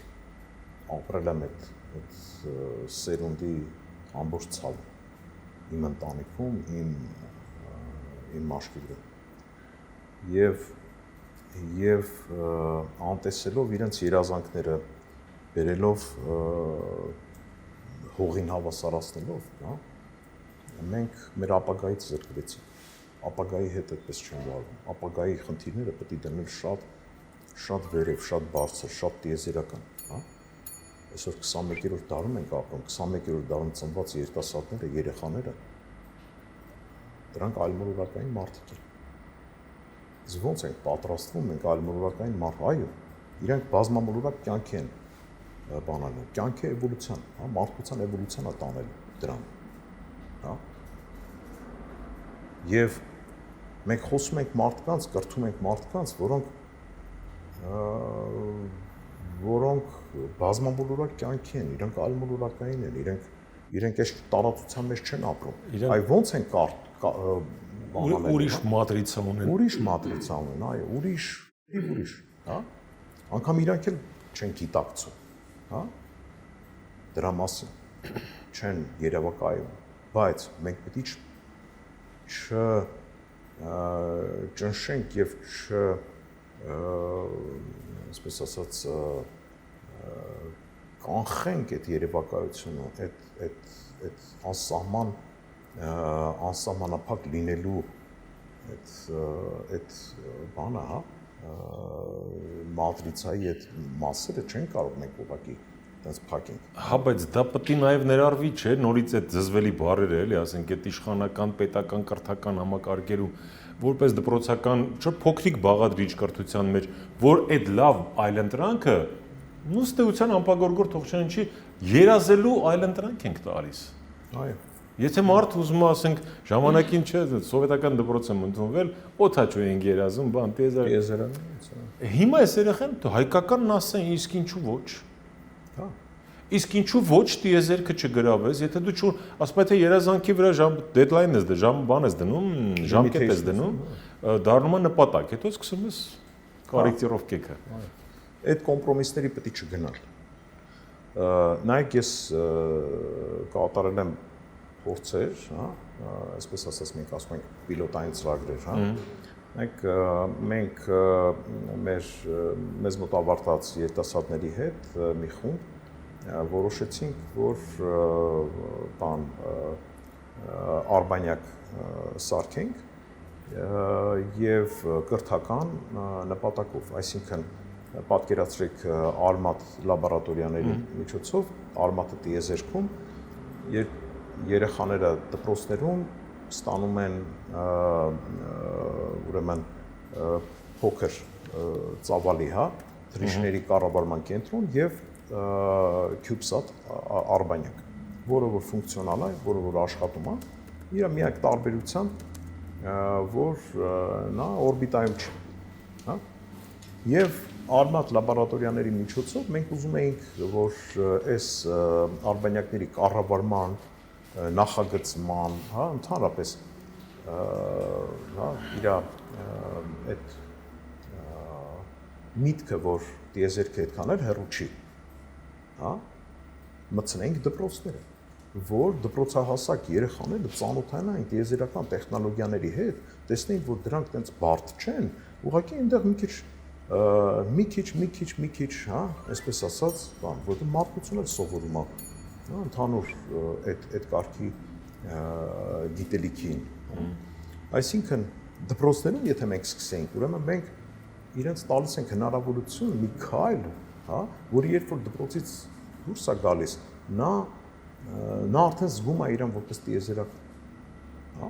ապրել եմ այդ սերունդի ամբողջ ցավը իմ ընտանիքում, իմ մաշկի վրա։ Եվ անտեսելով իրենց երազանքները, բերելով հողին հավասարացնելով, հա, մենք մեր ապագայից զրկվեցինք, ապագայի հետ այդպես չեն վարվում, ապագայի խնդիրները պետք է դնել շատ վերև, շատ բարձր, շատ տիեզերական, հա, այսօր 21-րդ դարում ենք ապրում, 21-րդ դարում ծնված երիտասարդները, երեխաները, դրանք այլմոլորակային մարդիկ են, իսկ ոնց ենք պատրաստվում մենք այլմոլորակային մարդ, այո, իրենք բազմամոլորակ կյանքի են բանալու, կյանքի էվոլյուցիան, հա, մարդկության էվոլյուցիան է տանել դրան, հա, եւ մենք խոսում ենք մարդկանց, կրթում ենք մարդկանց, որոնք բազմամոլորակ կյանքի են, իրենք այլմոլորակային են, իրենք այս տարածության մեջ չեն ապրում։ Այ ոնց են ուրիշ մատրիցա ունեն։ Ուրիշ մատրիցա ունեն, այո, ուրիշ, հա։ Անկամ իրանք էլ չեն գիտակցում, հա։ Դրա մասին չեն երևակայում, բայց մենք պետք է չճնշենք եւ այսպես ասած կանխենք այդ երևակայությունը, այդ անսահմանափակ լինելու այդ բանը, հա, մատրիցայի այդ մասերը չեն կարող մենք ուղղակի այդպես փակենք։ Հա, բայց դա պետք է նաև ներառվի, չէ՞, նորից այդ զզվելի բառերը, էլի, ասենք, այդ իշխանական, պետական, կրթական համակարգերում որպես դպրոցական, չէ՞, փոքրիկ բաղադրիչ կրթության մեջ, որ այդ լավ այլընտրանքը նույնստեյության ամպագորգոր թող չնչի երազելու այլընտրանք ենք տալիս։ Այո։ Եթե մարդ ուզում է, ասենք, ժամանակին չէ, սովետական դպրոց եմ ընդունվել, օթաչու ենք երազում, բան, տիեզերական։ Հիմա այս երեխան հայկականն ասեն, իսկ ինչու ոչ։ Հա։ Իսկ ինչու ոչ տիեզերքը չգրավես, եթե դու չու, ասում թե երազանքի վրա դեդլայն ես դնում, բան ես դնում, ժամկետ ես դնում, դառնում է նպատակ, հետո սկսում ես կորեկտիրովկեքը։ Այդ կոմպրոմիսների պետք է չգնալ։ Նայեք, ես կատարել եմ փորձեր, հա, այսպես ասած մենք ասում ենք պիլոտային ծրագրեր, հա։ Մենք մեզ մոտ ավարտած երիտասարդների հետ մի խումբ որոշեցինք, որ բան արբանյակ սարքենք եւ կրթական նպատակով, այսինքն պատկերացրեք Արմատ լաբորատորիաների միջոցով, Արմատը տիեզերքում երեխաները դպրոցներում ստանում են ուրեմն փոքր ծավալի, հա, թռիչքների կառավարման կենտրոն եւ CubeSat արբանյակ, որը որ ֆունկցիոնալ է, որը որ աշխատում է, իր միակ տարբերությամբ, որ նա օրբիտայում չի, հա, եւ Արմատ լաբորատորիաների միջոցով մենք ուզում էինք, որ այս արբանյակների կառավարման, նախագծման, հա, ընդհանրապես հա, իր այդ միտքը, որ տիեզերքը այդքան էլ հեռու չի, հա, մտցնենք դպրոցները, որ դպրոցահասակ երեխաները ծանոթանային տիեզերական տեխնոլոգիաների հետ, տեսնեին, որ դրանք տենց բարդ չեն, ուղղակի այնտեղ մի քիչ, հա, այսպես ասած, բան, որտեղ մարդկությունը սովորում է, հա, ընդհանուր այդ կարգի գիտելիքին։ Այսինքն դպրոցներում եթե մենք սկսենք, ուրեմն մենք իրենց տալիս ենք հնարավորություն մի քայլ, հա, որը երբ որ դպրոցից դուրս է գալիս, նա արդեն զգում է իրեն որպես տիեզերական, հա։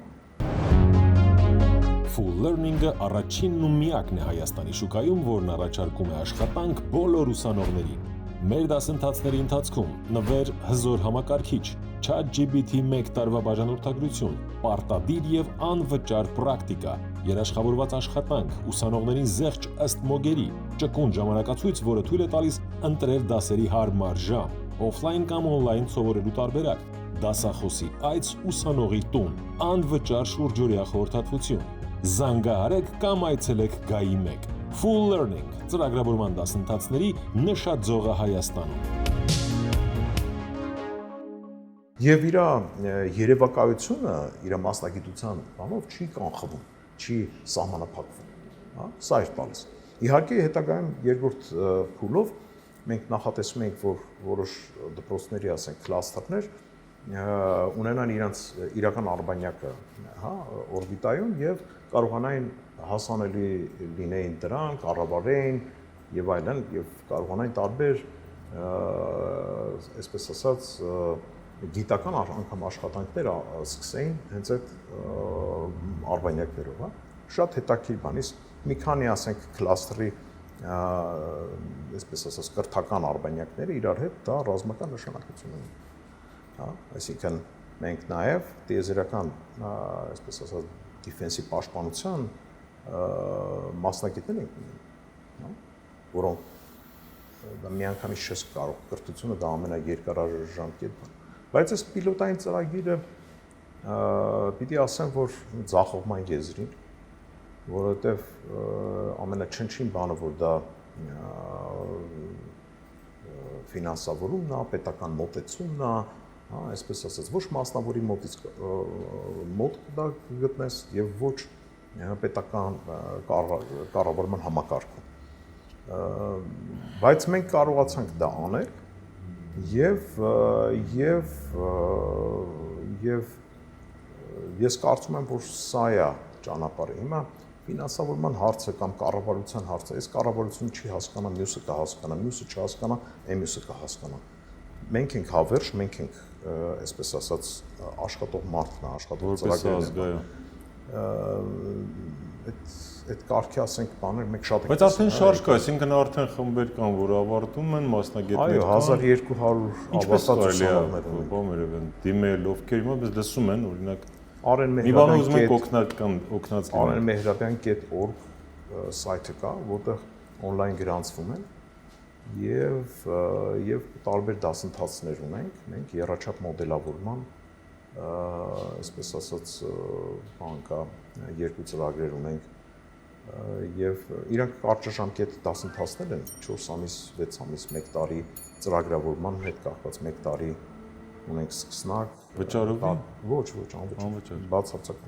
Full Learning-ը առաջինն ու միակն է Հայաստանի շուկայում, որն առաջարկում է աշխատանք բոլոր ուսանողներին։ Մեր դասընթացների ընթացքում նվեր հզոր համակարգիչ, ChatGPT 1 տարվա բաժանորդագրություն, պարտադիր եւ անվճար պրակտիկա, երաշխավորված աշխատանք, ուսանողներին զեղչ ըստ մոգերի, ճկուն ժամանակացույց, որը թույլ է տալիս ընտրել դասերի հարմար ժամ, օֆլայն կամ օնլայն սովորելու տարբերակ, դասախոսի այց ուսանողի տուն, անվճար շուրջօրյա խորհրդատվություն։ Զանգահարեք կամ այցելեք Գայի 1։ Full Learning ծրագրավորման դասընթացների նշաձողը Հայաստանում։ Եվ իր երևակայությունը, իր մասնագիտության բանով չի կանխվում, չի սահմանափակվում, հա, սա է տալիս։ Իհարկե հետագայում երկրորդ փուլով մենք նախատեսում ենք, որ որոշ դպրոցների, ասենք, կլաստերներ ունենան իրենց իրական արբանյակը, հա, օրբիտայում եւ կարողանային հասանելի լինեին դրան, կառավարեին եւ այլն, եւ կարողանային տարբեր, այսպես ասած, գիտական անգամ աշխատանքներ սկսեին հենց այդ արբանյակներով, հա։ Շատ հետաքրքիր բան է, մի քանի, ասենք, կլաստերի, այսպես ասած, կրթական արբանյակները իրար հետ դա ռազմական նշանակություն ունեն, հա, այսինքն մենք նաեւ տիեզերական, այսպես ասած, դիֆենսի պաշտպանության մասնակիցներ ենք ունենում, հա, որոնք դա միանգամից չես կարող, կրթությունը դա ամենաերկարաժամկետ բան։ Բայց այս պիլոտային ծրագիրը պիտի ասեմ, որ ձախողման եզրին, որովհետև ամենաչնչին բանը, որ դա ֆինանսավորումն է, պետական մոտեցումն է, այսպես ասած, ոչ մասնավորի մոտից մոտ դա գտնես եւ ոչ պետական կառավարման համակարգում։ Բայց մենք կարողացանք դա անել եւ ես կարծում եմ, որ սա է ճանապարհը։ Հիմա ֆինանսավորման հարցը կամ կառավարության հարցը, այս կառավարությունը չի հասկանա, մյուսը կհասկանա, մյուսը չհասկանա, մյուսը կհասկանա։ Մենք ենք հավերժ, մենք ենք, այսպես ասած, աշխատող մարդն է, աշխատող ծրագրերն։ Այդ կարգի ասենք բաներ մենք շատ ենք։ Բայց արդեն շարժ կա, այսինքն արդեն խմբեր կան, որ ավարտում են, մասնագետներ կան։ Այո, 1200 ավարտած ուսանողներ ունեն։ Բոմերով են դիմել, ովքեր հիմա մեզ լսում են, օրինակ Արեն մի բան ուզում ենք օգնած լինել։ arenmehrabyan.org սայթը կա, որտեղ on-line գրանցվում են եւ տարբեր դասընթացներ ունենք, մենք եռաչափ մոդելավորման, այսպես ասած, բան կա, երկու ծրագրեր ունենք եւ իրանք կարճաժամկետ դասընթացներ են 4 ամիս, 6 ամիս, 1 տարի ծրագրավորման հետ կապված 1 տարի ունենք սկսնակ վճարով ոչ անվճար բացարձակ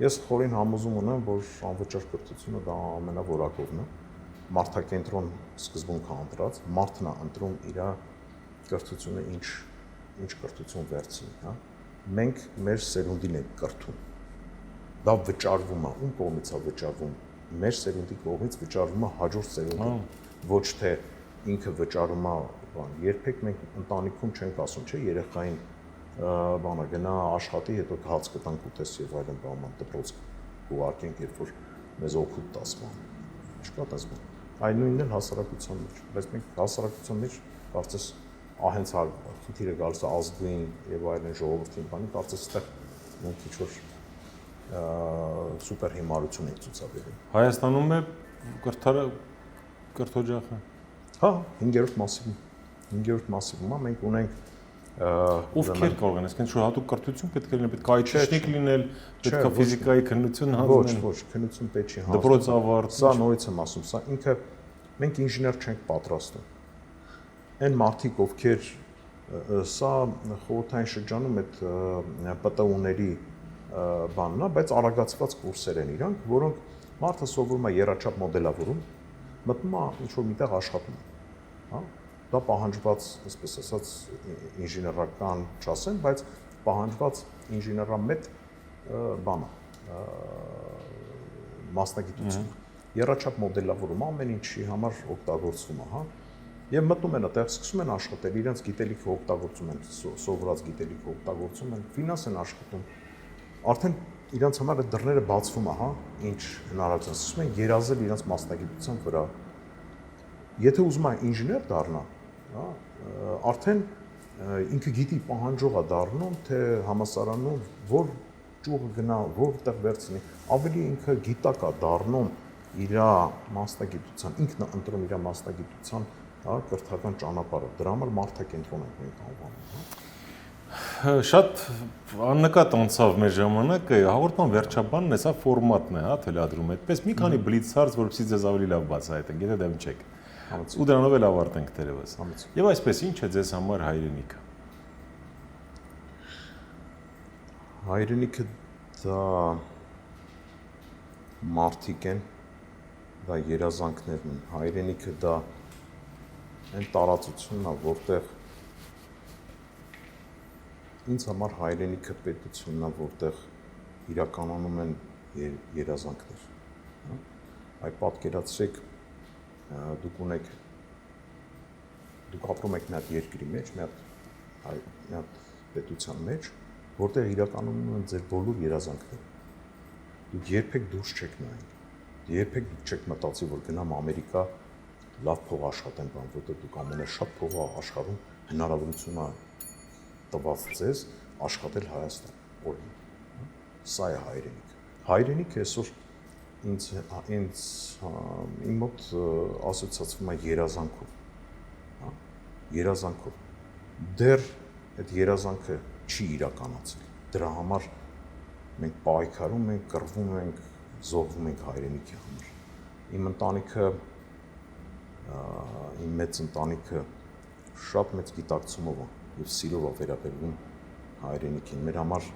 ես խորին համոզում ունեմ որ անվճար կրթությունը դա ամենավորակովն է մարդակենտրոն սկզբունք հանդրած մարդն է ընտրում իր կրթությունը ինչ կրթություն վերցնի հա մենք մեր սերունդին ենք կրթում դա վճարվում է ում կողմից է վճարվում մեր սերունդի կողմից վճարվում է հաջորդ սերունդին ոչ թե ինքը վճարում է բան երբեք մենք ընտանիքում չենք ասում չէ երեխային բանը գնա աշխատի հետո հաց կտանք ուտես եւ այլն բան դպրոց կուղարկենք երբ որ մեզ օգուտ տաս բան չկա տես բան այն նույնն էլ հասարակության մեջ բայց մենք հասարակության մեջ կարծես հենց խնդիրը գալիս է ազգային եւ այլն ժողովրդին բանի կարծես այդտեղ մենք ինչ որ սուպեր հիմարություն ենք ցուցաբերում Հայաստանում է կրթօջախը հա 5-րդ մասիվում մենք ունենք ովքեր կարող են այսինքն հատուկ կրթություն պետք է լինել պետք է այթիշնիկ լինել պետք է ֆիզիկայի քննություն հանձնել ոչ քննություն պետք չի հանձնել դպրոց ավարտ սա նորից եմ ասում սա ինքը մենք ինժեներ չենք պատրաստում այն մարդիկ ովքեր սա խորհրդային շրջանում այդ ՊՏՈ-ների բանն է բայց արագացված կուրսեր են իրանք որոնք մարդը սովորում է եռաչափ մոդելավորում մտնում է ինչ որ միտեղ աշխատում հա դա պահանջված, այսպես ասած, ինժեներական չասեմ, բայց պահանջված ինժեներամետ բան է, մասնագիտություն։ Եռաչափ մոդելավորում ամեն ինչի համար օգտագործվում է, հա։ Եվ մտնում են այդտեղ, սկսում են աշխատել, իրենց գիտելիքը օգտագործում են, սովորած գիտելիքը օգտագործում են, ֆինանս են աշխատում։ Արդեն իրենց համար այդ դռները բացվում է, հա, ինչ հնարավորություն, սկսում են երազել իրենց մասնագիտության վրա։ Եթե ուզում է ինժեներ դառնա, հա, արդեն ինքը գիտի պահանջող է դառնում, թե համասարանում որ ճյուղը գնա, որտեղ վերցնի, ավելի ինքը գիտակ է դառնում իր մասնագիտության, ինքն է ընտրում իր մասնագիտության, հա, կրթական ճանապարհը։ Դրա համար մարդակենտրոն ենք մենք անվանում, հա։ Շատ աննկատ անցավ մեր ժամանակը, հաղորդման վերջաբանն է, սա ֆորմատն է, հա, թելադրում այդպես մի քանի բլից հարց, որովհետեւ ձեզ ավելի լավ բացահայտենք, եթե դեմ չեք։ Ու դրանով էլ ավարտենք դերևս։ Եվ այսպես ինչ է ձեզ համար հայրենիքը։ Հայրենիքը դա մարդիկ են, դա երազանքներն են։ Հայրենիքը դա այն տարածությունն է, որտեղ ինձ համար հայրենիքը պետությունն է, որտեղ իրականանում են երազանքներ։ Այ պատկերացրեք դուք ապրում եք մի հատ երկրի մեջ, մի հատ պետության մեջ, որտեղ իրականում են ձեր բոլոր երազանքները։ Դուք երբեք դուրս չեք նայել։ Երբեք դուք չեք մտածի, որ գնամ Ամերիկա լավ փող աշխատեմ, բան, որտեղ դուք ամենաշատ փողը աշխարհում հնարավորություն է տված ձեզ աշխատել Հայաստան, օրինակ։ Սա է հայրենիքը։ Հայրենիքը այսօր իմ մոտ ասոցիացվում է երազանքով, հա, երազանքով։ Դեռ այդ երազանքը չի իրականացել։ Դրա համար մենք պայքարում ենք, կռվում ենք, զոհվում ենք հայրենիքի համար։ Իմ ընտանիքը, իմ մեծ ընտանիքը շատ մեծ գիտակցումով եւ սիրով է վերաբերվում հայրենիքին։ Մեր համար,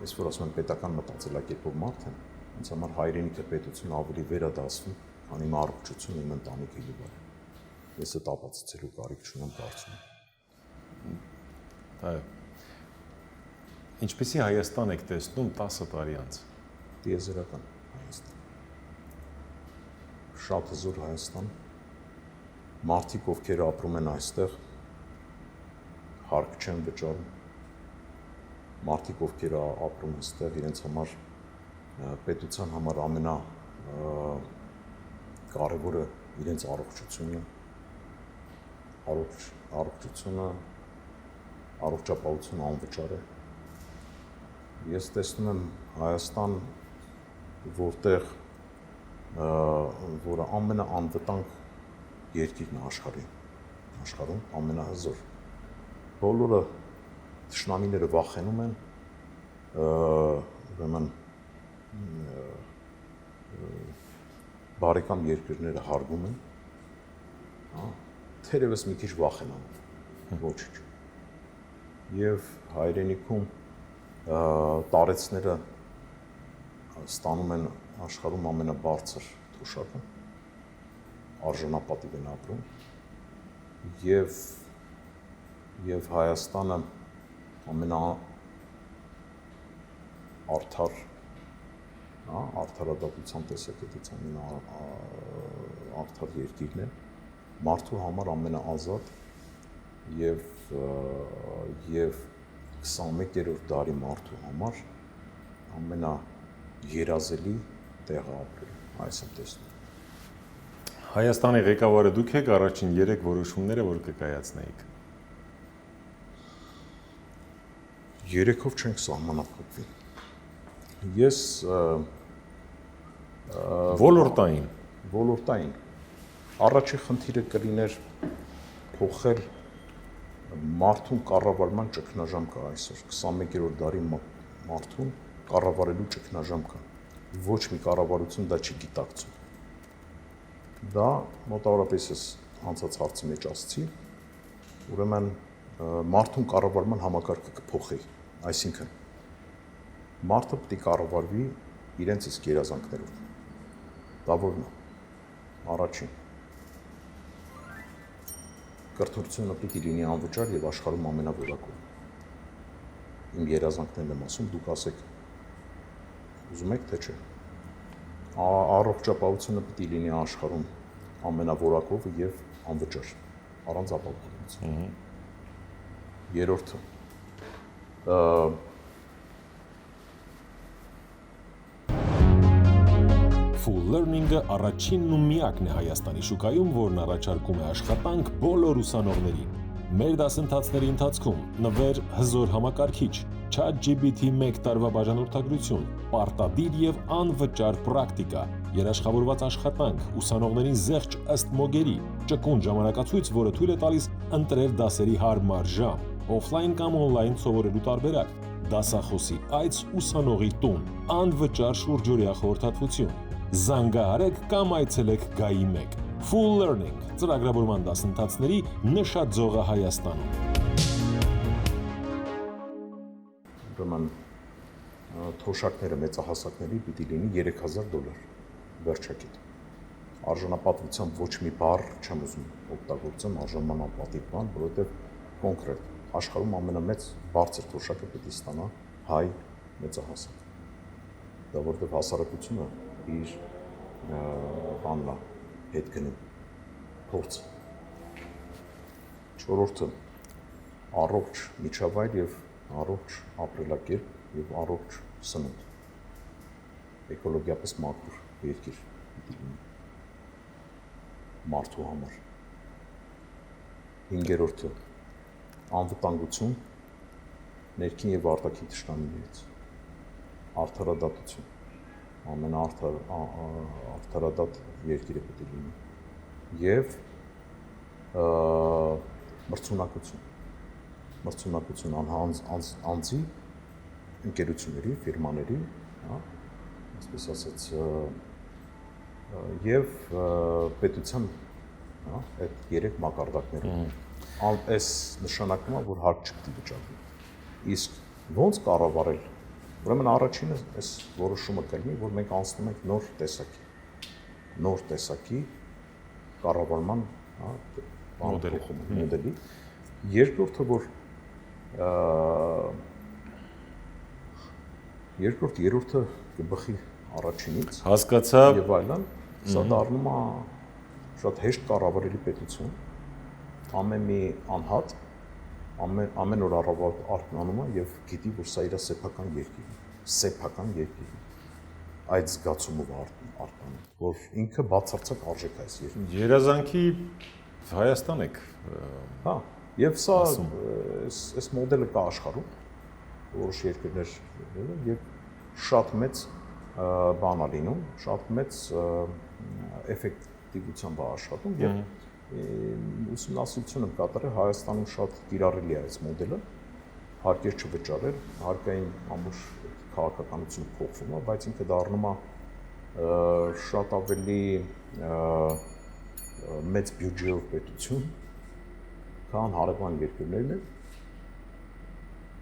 ես որ ասում եմ պետական մտածելակերպով մարդ եմ, ինձ համար հայրենիքը պետություն ավելի վերադասվում, քան իմ առողջությունը, իմ ընտանիքը եւ այլն։ Ես այդ ապացուցելու կարիք չունեմ, կարծում եմ։ Այո։ Ինչպեսի Հայաստան եք տեսնում 10 տարի անց։ Տիեզերական Հայաստան։ Շատ հզոր Հայաստան։ Մարդիկ, ովքեր ապրում են այստեղ, հարկ չեն վճարում։ Մարդիկ, ովքեր ապրում են այստեղ, իրենց համար պետության համար կարևորը իրենց առողջությունն է, առողջապահությունը անվճար է։ Ես տեսնում եմ Հայաստան, որը ամենաանվտանգ երկիրն է աշխարհում, ամենահզոր։ Բոլորը թշնամիները վախենում են, ուրեմն բարեկամ երկրները հարգում են, թերևս մի քիչ վախենալով, ոչինչ։ Եվ հայրենիքում տարեցները ստանում են աշխարհում ամենաբարձր թոշակը, արժանապատիվ են ապրում, եւ Հայաստանը արդարադատության տեսակետից արդար երկիրն է, մարդու համար ամենաազատ եւ 21-րդ դարի մարդու համար ամենաերազելի տեղը ապրել, այս եմ տեսնում։ Հայաստանի ղեկավարը դուք եք առաջին 3 որոշումները, որ կկայացնեիք։ 3-ով չենք սահմանափակվի։ Ես ոլորտային առաջի խնդիրը կլիներ փոխել մարդուն կառավարման ճգնաժամ կա այսօր 21-րդ դարի մարդուն կառավարելու ճգնաժամ կա։ Ոչ մի կառավարություն դա չի գիտակցում։ Դա մոտավորապես ես անցած հարցի մեջ ասացի, ուրեմն մարդուն կառավարման համակարգը կփոխի, այսինքն մարդը պետք է կառավարվի իրենց իսկ երազանքներով։ Դա որն է։ Առաջին կրթությունը պետք է լինի անվճար եւ աշխարհում ամենավորակով։ Իմ երազանքներն եմ ասում, դուք ասեք ուզում եք թե չէ։ Առողջապահությունը պետք է լինի աշխարհում ամենավորակով եւ անվճար, առանց ապահովության։ Երրորդը Full Learning-ը առաջինն ու միակն է Հայաստանի շուկայում, որն առաջարկում է աշխատանք բոլոր ուսանողներին։ Մեր դասընթացների ընթացքում նվեր հզոր համակարգիչ, ChatGPT 1 տարվա բաժանորդագրություն, պարտադիր եւ անվճար պրակտիկա, երաշխավորված աշխատանք, ուսանողներին զեղչ ըստ մոգերի, ճկուն ժամանակացույց, որը թույլ է տալիս ընտրել դասերի հարմար ժամ, օֆլայն կամ օնլայն սովորելու տարբերակ, դասախոսի այց ուսանողի տուն, անվճար շուրջօրյա խորհրդատվություն։ Զանգահարեք կամ այցելեք Գայի 1։ Full Learning ծրագրավորման դասընթացների նշաձողը Հայաստանում։ Ուրեմն թոշակները մեծահասակների պիտի լինի $3000 վերջակետ։ Արժանապատվության ոչ մի բառ չեմ ուզում օգտագործեմ, արժանապատիվ բան, որովհետև կոնկրետ աշխարհում ամենամեծ բարձր թոշակը պիտի ստանա հայ մեծահասակ։ Դա որովհետև հասարակությունը իր բաննա հետ գնում փորձ։ Չորրորդը առողջ միջավայր եւ առողջ ապրելակերպ եւ առողջ սնունդ։ Էկոլոգիապես մաքուր երկիր մարդու համար։ Հինգերորդը անվտանգություն ներքին եւ արտաքին թշնամիներից։ Արդարադատություն ամենաարդարադատ երկիրը պետք է լինի եւ մրցունակություն անձի ընկերությունների, ֆիրմաների, հա, այսպես ասած, եւ պետության, հա, այդ 3 մակարդակներով։ Այս նշանակում է, որ հարկ չպետք է վճարվի։ Իսկ ոնց կառավարել։ Ուրեմն առաջինը այս որոշումը կլինի, որ մենք անցնում ենք նոր տեսակի կառավարման, հա, մոդելի։ Երկրորդը, որ երրորդը կբխի առաջինից Հասկացա։ եւ այլն, սա դառնում է շատ հեշտ կառավարելի պետություն, ամեն մի անհատ, ամեն օր առավոտ արթնանում է եւ գիտի, որ սա իր սեփական երկիրն է, այդ զգացումով արթնանում, որ ինքը բացարձակ արժեք է այս երկրին։ Երազանքի Հայաստան եք։ Հա, եւ սա այս մոդելը կա աշխարհում, որոշ երկրներ եւ շատ մեծ բան է լինում, շատ մեծ էֆեկտիվությամբ է աշխատում եւ ուսումնասիրություն եմ կատարել Հայաստանում շատ կիրառելի է այս մոդելը, հարկեր չվճարել, հարկային ամբողջ քաղաքականությունը փոխվում է, բայց ինքը դառնում է շատ ավելի մեծ բյուջեով պետություն, քան հարևան երկրներն են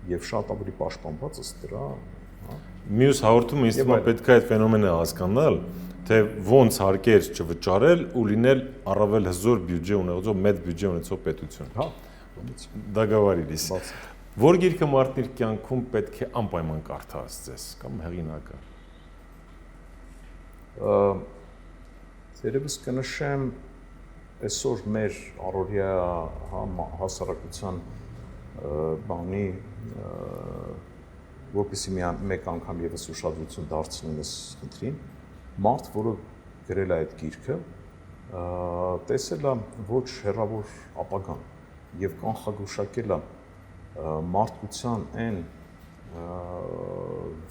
եւ շատ ավելի պաշտպանված ըստ դրա, հա։ Մյուս հաղորդումը ինձ թվում է պետք է այդ ֆենոմենը հասկանալ, թե ոնց հարկեր չվճարել ու լինել առավել հզոր բյուջե ունեցող, մեծ բյուջե ունեցող պետություն։ Հա, Դագավարիլիս։ Որ գիրքը մարդն իր կյանքում պետք է անպայման կարդա ասես կամ հեղինակը։ Երևս կնշեմ այսօր մեր առօրյա հասարակության բանի, որպեսզի մեկ անգամ եւս ուշադրություն դարձնեն այս խնդրին, մարդ, որը գրել է այդ գիրքը, տեսել է ոչ հեռավոր ապագան եւ կանխագուշակել է մարդկության այն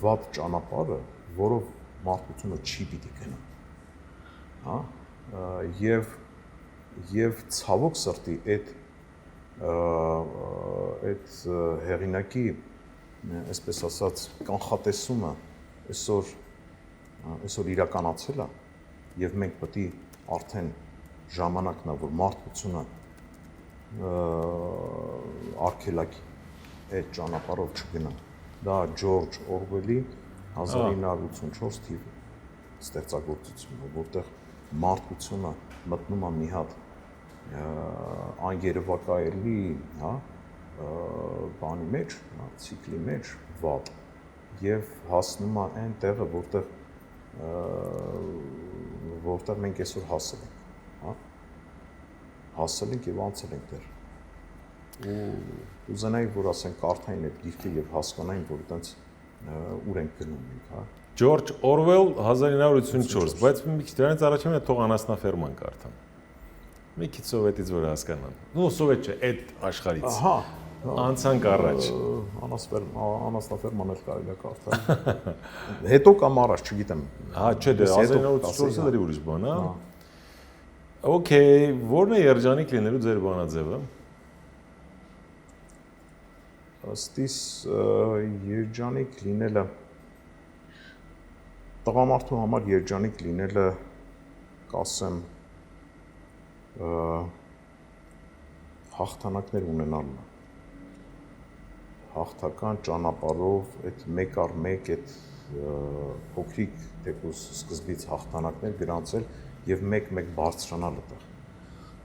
վատ ճանապարհը, որով մարդկությունը չի պիտի գնա, հա, եւ ցավոք սրտի այդ հեղինակի, այսպես ասած, կանխատեսումը այսօր իրականացել է եւ մենք պետք է արդեն ժամանակն է, որ մարդկությունը արգելակի այդ ճանապարհով չգնա։ Դա Ջորջ Օրվելի 1984 թիվ ստեղծագործությունն է, որտեղ մարդկությունը մտնում է մի հատ անգերեվակայելի, հա, բանի մեջ, ցիկլի մեջ, վատ, եւ հասնում է այն տեղը, որտեղ մենք այսօր հասել ենք, հա, հասել ենք եւ անցել ենք դեռ։ Ու ուզենայի, որ ասենք կարդային այդ գիրքը եւ հասկանային, որ այտենց ուր ենք գնում մենք, հա։ Ջորջ Օրվել 1984, բայց մի քիչ դրանից առաջին թող անասնաֆերման կարդան։ Մի քիչ սովետից որ հասկանան։ Ну, սովետ չէ, այդ աշխարհից։ Ահա, անցանք առաջ։ Անասնաֆերման էլ կարելի է կարդալ։ Հետո կամ առաջ, չգիտեմ։ Հա, չէ, դե 1984-ը դեռ ուրիշ բան, հա։ Okay, որն է երջանիկ լինելու ձեր բանաձևը։ Ըստիս երջանիկ լինելը տղամարդու համար երջանիկ լինելը կասեմ հաղթանակներ ունենալն է։ Հաղթական ճանապարհով այդ մեկ առ մեկ այդ փոքրիկ թեկուզ սկզբից հաղթանակներ գրանցել եւ մեկ-մեկ բարձրանալ այդտեղ։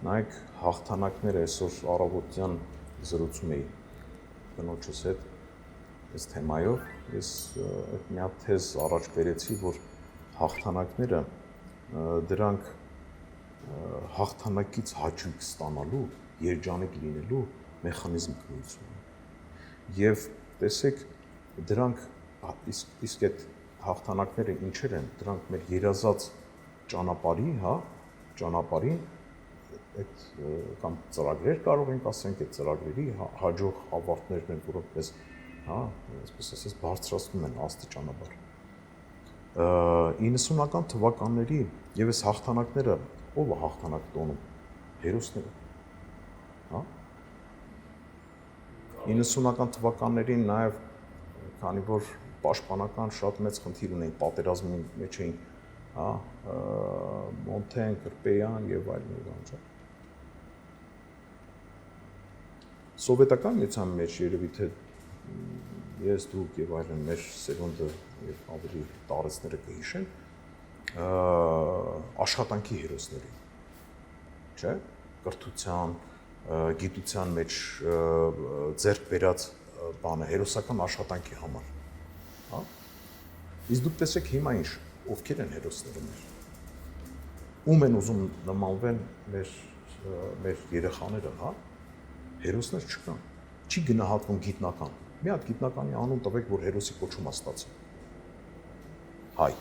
Նայեք հաղթանակները այսօր առավոտյան զրուցում էի կնոջս հետ այս թեմայով, ես այդ մի հատ թեզ առաջ բերեցի, որ հաղթանակները դրանք հաղթանակից հաճույք ստանալու, երջանիկ լինելու մեխանիզմ գույություն են։ Եւ տեսեք, դրանք իսկ այդ հաղթանակները ինչեր են, դրանք մեր երազած ճանապարհի, հա, ճանապարհին այդ կամ ծրագրեր կարող ենք ասենք, այդ ծրագրերի հաջող ավարտներն են, որոնք մեզ, հա, այսպես ասած, բարձրացնում են աստիճանաբար։ 90-ական թվականների եւ այս հաղթանակները ով է հաղթանակ տոնում, հերոսները, հա։ 90-ական թվականներին նաեւ քանի որ պաշտպանական շատ մեծ խնդիր ունենք պատերազմի մեջ էին, հա, Մոնթեն, Կրպեյան եւ այլն։ Սովետական միության մեջ երևի թե ես դուք եւ այլն մեր սերունդը եւ ավելի տարեցները կհիշեն աշխատանքի հերոսների, չէ՞, կրթության, գիտության մեջ ձեռք բերած բանը հերոսական աշխատանքի համար, հա։ Իսկ դուք տեսեք հիմա ինչ, ովքեր են հերոսները մեր։ Ում են ուզում նմանվեն մեր երեխաները, հա։ Հերոսներ չկան։ Չի գնահատվում գիտնական։ Մի հատ գիտնականի անուն տվեք, որ հերոսի կոչում է ստացել։ Հայ։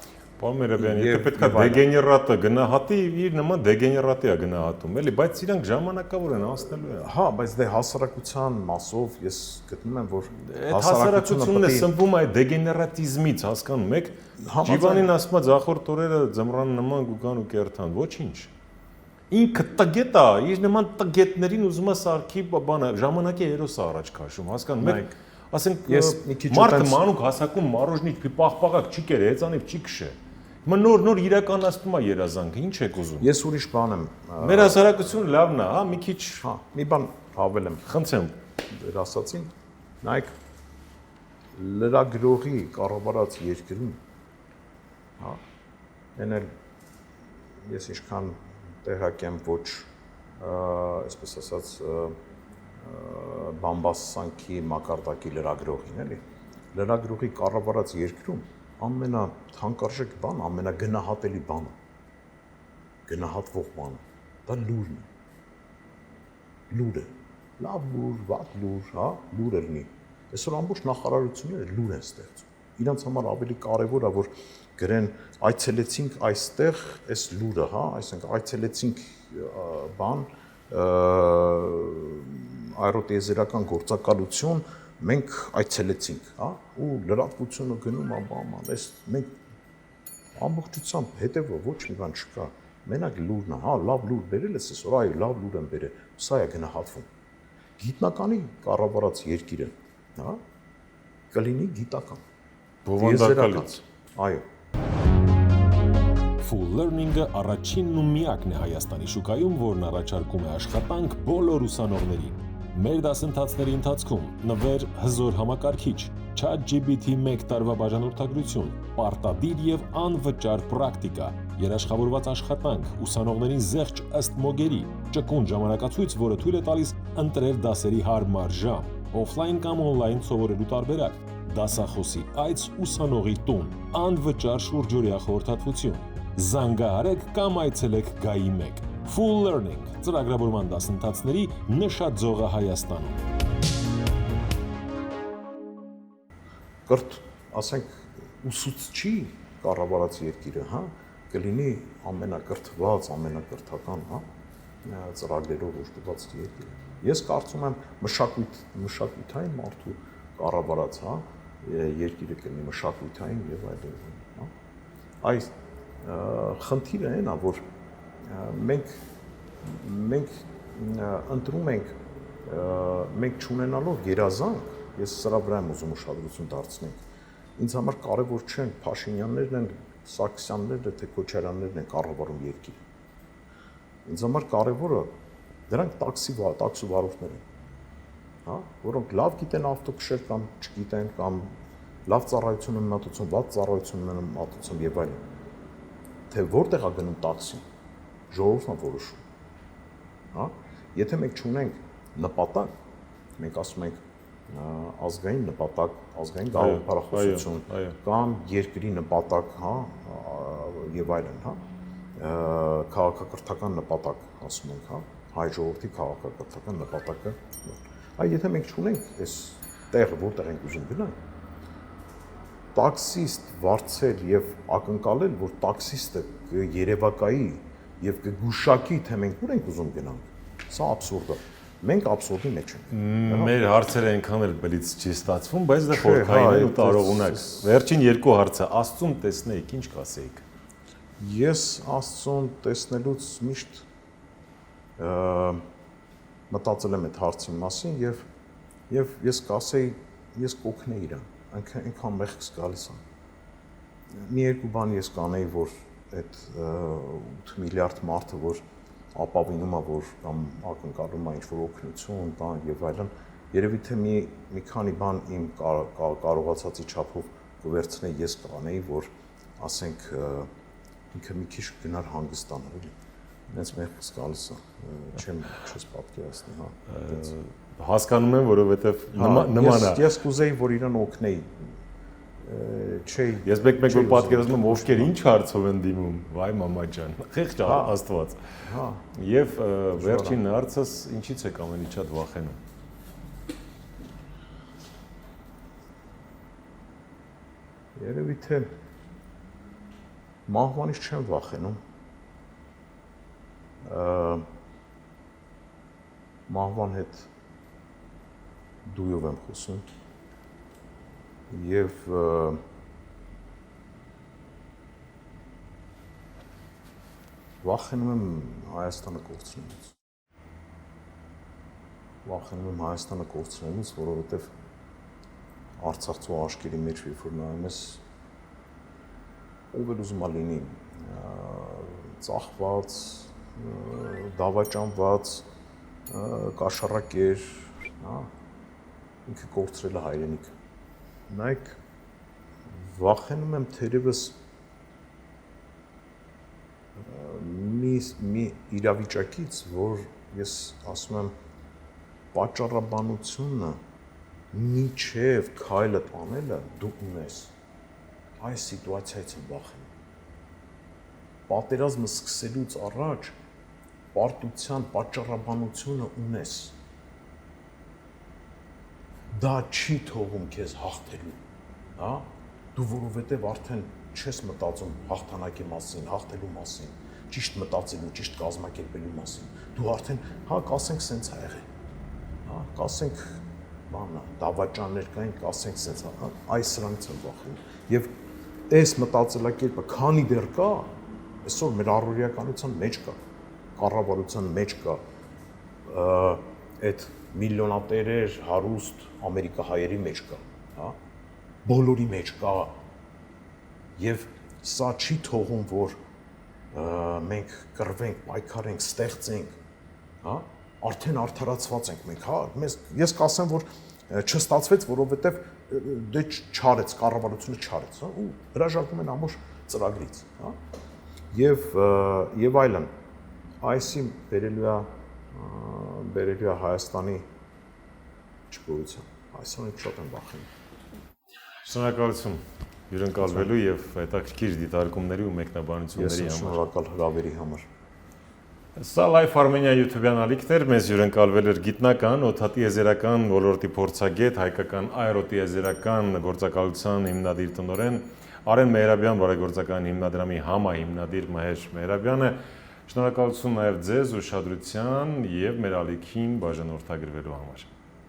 Պարոն Մերաբյան, եթե պետքա դեգեներատը գնահատի, իր նման դեգեներատի է գնահատում, էլի, բայց իրանք ժամանակավոր են, անցնելու են։ Հա, բայց դե հասարակության մասով ես գտնում եմ, որ հասարակությունն է սնվում այդ դեգեներատիզմից, հասկանում եք։ Ջիվանին ասում է ձախորդ օրերը ձմռան նման գուգան ու կերթան, ոչինչ։ Ինքը տգետ է, իր նման տգետներին ուզում է սարքի բանը, ժամանակի հերոսը առաջ քաշում, հասկանում եք։ Ասենք մարդը մանուկ հասակում մարոժնիկ պաղպաղակ չի կեր, հեծանիվ չի քշե։ Հիմա նոր իրականացնում է երազանքը, ինչ եք ուզում։ Ես ուրիշ բան եմ։ Մեր հասարակությունը լավն է, հա, մի քիչ, հա, մի բան հավելեմ։ Խնդրեմ, դեր ասացին, նայեք լրագրողի կառավարած երկրում, հա, այն էլ ես ինչքան տեղակ եմ ոչ, այսպես ասած, բամբասանքի մակարդակի լրագրողին, էլի։ Լրագրողի կառավարած երկրում ամենաթանկարժեք բան, ամենագնահատելի բանը, գնահատվող բանը, դա լուրն է։ Լուրը, լավ լուր, վատ լուր, հա, լուրը լինի։ Այսօր ամբողջ նախարարությունները լուր են ստեղծում։ Իրանց համար ավելի կարևոր է, որ գրեն այցելեցինք այստեղ այս լուրը, հա, այսինքն այցելեցինք բան, աերոտիեզերական գործակալություն, մենք այցելեցինք, հա, ու լրատվությունը գնում ամբողջ, այս մենք ամբողջությամբ հետևը ոչ մի բան չկա, մենակ լուրն է, հա, լավ լուր բերել ես այսօր, այո, լավ լուր եմ բերել, սա է գնահատվում։ Գիտնականի կառավարած երկիրը, հա, կլինի գիտական, բովանդակալից, այո։ Full Learning-ը առաջինն ու միակն է Հայաստանի շուկայում, որն առաջարկում է աշխատանք բոլոր ուսանողներին։ Մեր դասընթացների ընթացքում նվեր հզոր համակարգիչ, ChatGPT 1 տարվա բաժանորդագրություն, պարտադիր եւ անվճար պրակտիկա, երաշխավորված աշխատանք, ուսանողներին զեղչ ըստ մոգերի, ճկուն ժամանակացույց, որը թույլ է տալիս ընտրել դասերի հարմար ժամ, օֆլայն կամ օնլայն սովորելու տարբերակ, դասախոսի այց ուսանողի տուն, անվճար շուրջօրյա խորհրդատվություն։ Զանգահարեք կամ այցելեք Գայի 1 Full Learning ծրագրավորման դասընթացների նշաձողը Հայաստանում։ Կրթ, ասենք, ուսուցչի կառավարած երկիրը, հա, կլինի ամենակրթված, ամենակրթական, հա, ծրագրերով օժտված երկիրը։ Ես կարծում եմ մշակութային մարդու կառավարած, հա, երկիրը կլինի մշակութային եւ այլն, հա։ Այս խնդիրը այն է, որ մենք ընտրում ենք, մենք չունենալով երազանք, ես սրա վրա եմ ուզում ուշադրություն դարձնենք, ինձ համար կարևոր չեն Փաշինյաններն են, Սարգսյաններն են, թե Քոչարյաններն են կառավարում երկիրը։ Ինձ համար կարևորը դրանք տաքսի վարորդներ են, հա, որոնք լավ գիտեն ավտոքշել կամ չգիտեն, կամ լավ ծառայություն են մատուցում, վատ ծառայություն են մատուցում եւ այլն։ Թե որտեղ է գնում տաքսին, ժողովուրդն է որոշում, հա։ Եթե մենք չունենք նպատակ, մենք ասում ենք ազգային նպատակ, ազգային գաղափարախոսություն, կամ երկրի նպատակ, հա, եւ այլն, հա, քաղաքակրթական նպատակ, ասում ենք, հա, հայ ժողովրդի քաղաքակրթական նպատակը։ Այ եթե մենք չունենք այս տեղը, որտեղ ենք ուզում գնալ, տաքսիստ վարձել եւ ակնկալել, որ տաքսիստը երևակայի եւ կգուշակի, թե մենք ուր ենք ուզում գնանք, սա աբսուրդ է։ Մենք աբսուրդի մեջ ենք։ Մեր հարցերը այնքան էլ բլից չի ստացվում, բայց դա խորքային են ու տարողունակ։ Վերջին երկու հարցը, Աստծուն տեսնեիք, ինչ կասեիք։ Ես Աստծուն տեսնելուց միշտ մտածել եմ այդ հարցի մասին եւ ես կասեի, ես կօգնեի իրան։ այնքան մեղքս գալիս է։ Մի երկու բան ես կանեի, որ այդ 8 միլիարդ մարդը, որ ապավինում է, որ կամ ակնկալում է ինչ-որ օգնություն, բան եւ այլն, երևի թե մի քանի բան իմ կարողացածի չափով կվերցնեի, ես կանեի, որ ասենք ինքը մի քիչ գնար հանգստանալ, էլի։ Հենց մեղքս գալիս է, չես պատկերացնի, հա։ Հասկանում եմ, որովհետև նման է։ Ես կուզեի, որ իրան օգնեի։ Չէի։ Ես մեկ-մեկ որ պատկերացնում եմ, ովքեր ինչ հարցով են դիմում, վայ մամա ջան, խիղճ Աստված։ Հա։ Եվ վերջին հարցս, ինչից եք ամենից շատ վախենում։ Երևի թե մահվանից չեմ վախենում։ Մահվան հետ դույով եմ խոսում եւ վախենում եմ Հայաստանը կորցնելուց։ Վախենում եմ Հայաստանը կորցնելուց, որովհետեւ Արցախցու աշկերի մեջ երբ որ նայում ես, ով էլ ուզում է լինի, ծախված, դավաճանված, կաշառակեր, հա, ինքը կորցրել է հայրենիքը։ Նայեք, վախենում եմ թերևս մի իրավիճակից, որ ես ասում եմ, պատճառաբանությունը միջև քայլը տանելը դու ունես, այս սիտուացիայից եմ վախենում։ Պատերազմը սկսելուց առաջ պարտության պատճառաբանությունը ունես։ Դա չի թողում քեզ հաղթելու, հա? Դու որովհետև արդեն չես մտածում հաղթանակի մասին, հաղթելու մասին, ճիշտ մտածելու, ճիշտ կազմակերպելու մասին։ Դու արդեն, հա, կասենք սենց ա եղել, հա, կասենք բանա, դավաճաններ կային, կասենք սենց, այս սրանից եմ վախենում։ Եվ այս մտածելակերպը քանի դեռ կա, այսօր մեր առօրյականության մեջ կա, կառավարության մեջ կա, այդ միլիոնատերեր, հարուստ ամերիկահայերի մեջ կա, հա, բոլորի մեջ կա, եւ սա չի թողում, որ մենք կռվենք, պայքարենք, ստեղծենք, հա, արդեն արդարացված ենք մենք, հա, ես կասեմ, որ չստացվեց, որովհետև դե չարեց, կառավարությունը չարեց, հա, ու հրաժարվում են ամբողջ ծրագրից, հա, եւ այլն, այսին բերելու է Հայաստանի չգոյության, այսօրից շատ եմ վախենում։ Շնորհակալություն հյուրընկալվելու եւ հետաքրքիր դիտարկումների ու մեկնաբանությունների համար։ Ես շնորհակալ հրավերի համար։ Սա Live Armenia YouTube-յան ալիքն էր, մեզ հյուրընկալվել էր գիտնական, օդատիեզերական ոլորտի փորձագետ, հայկական աերոտիեզերական գործակալության հիմնադիր տնօրեն Արեն Մեհրաբյան, բարեգործական հիմնադրամի համահիմնադիր Մհեր Մեհրաբյանը։ Շնորհակալություն նաև ձեզ ուշադրության եւ մեր ալիքին բաժանորդագրվելու համար։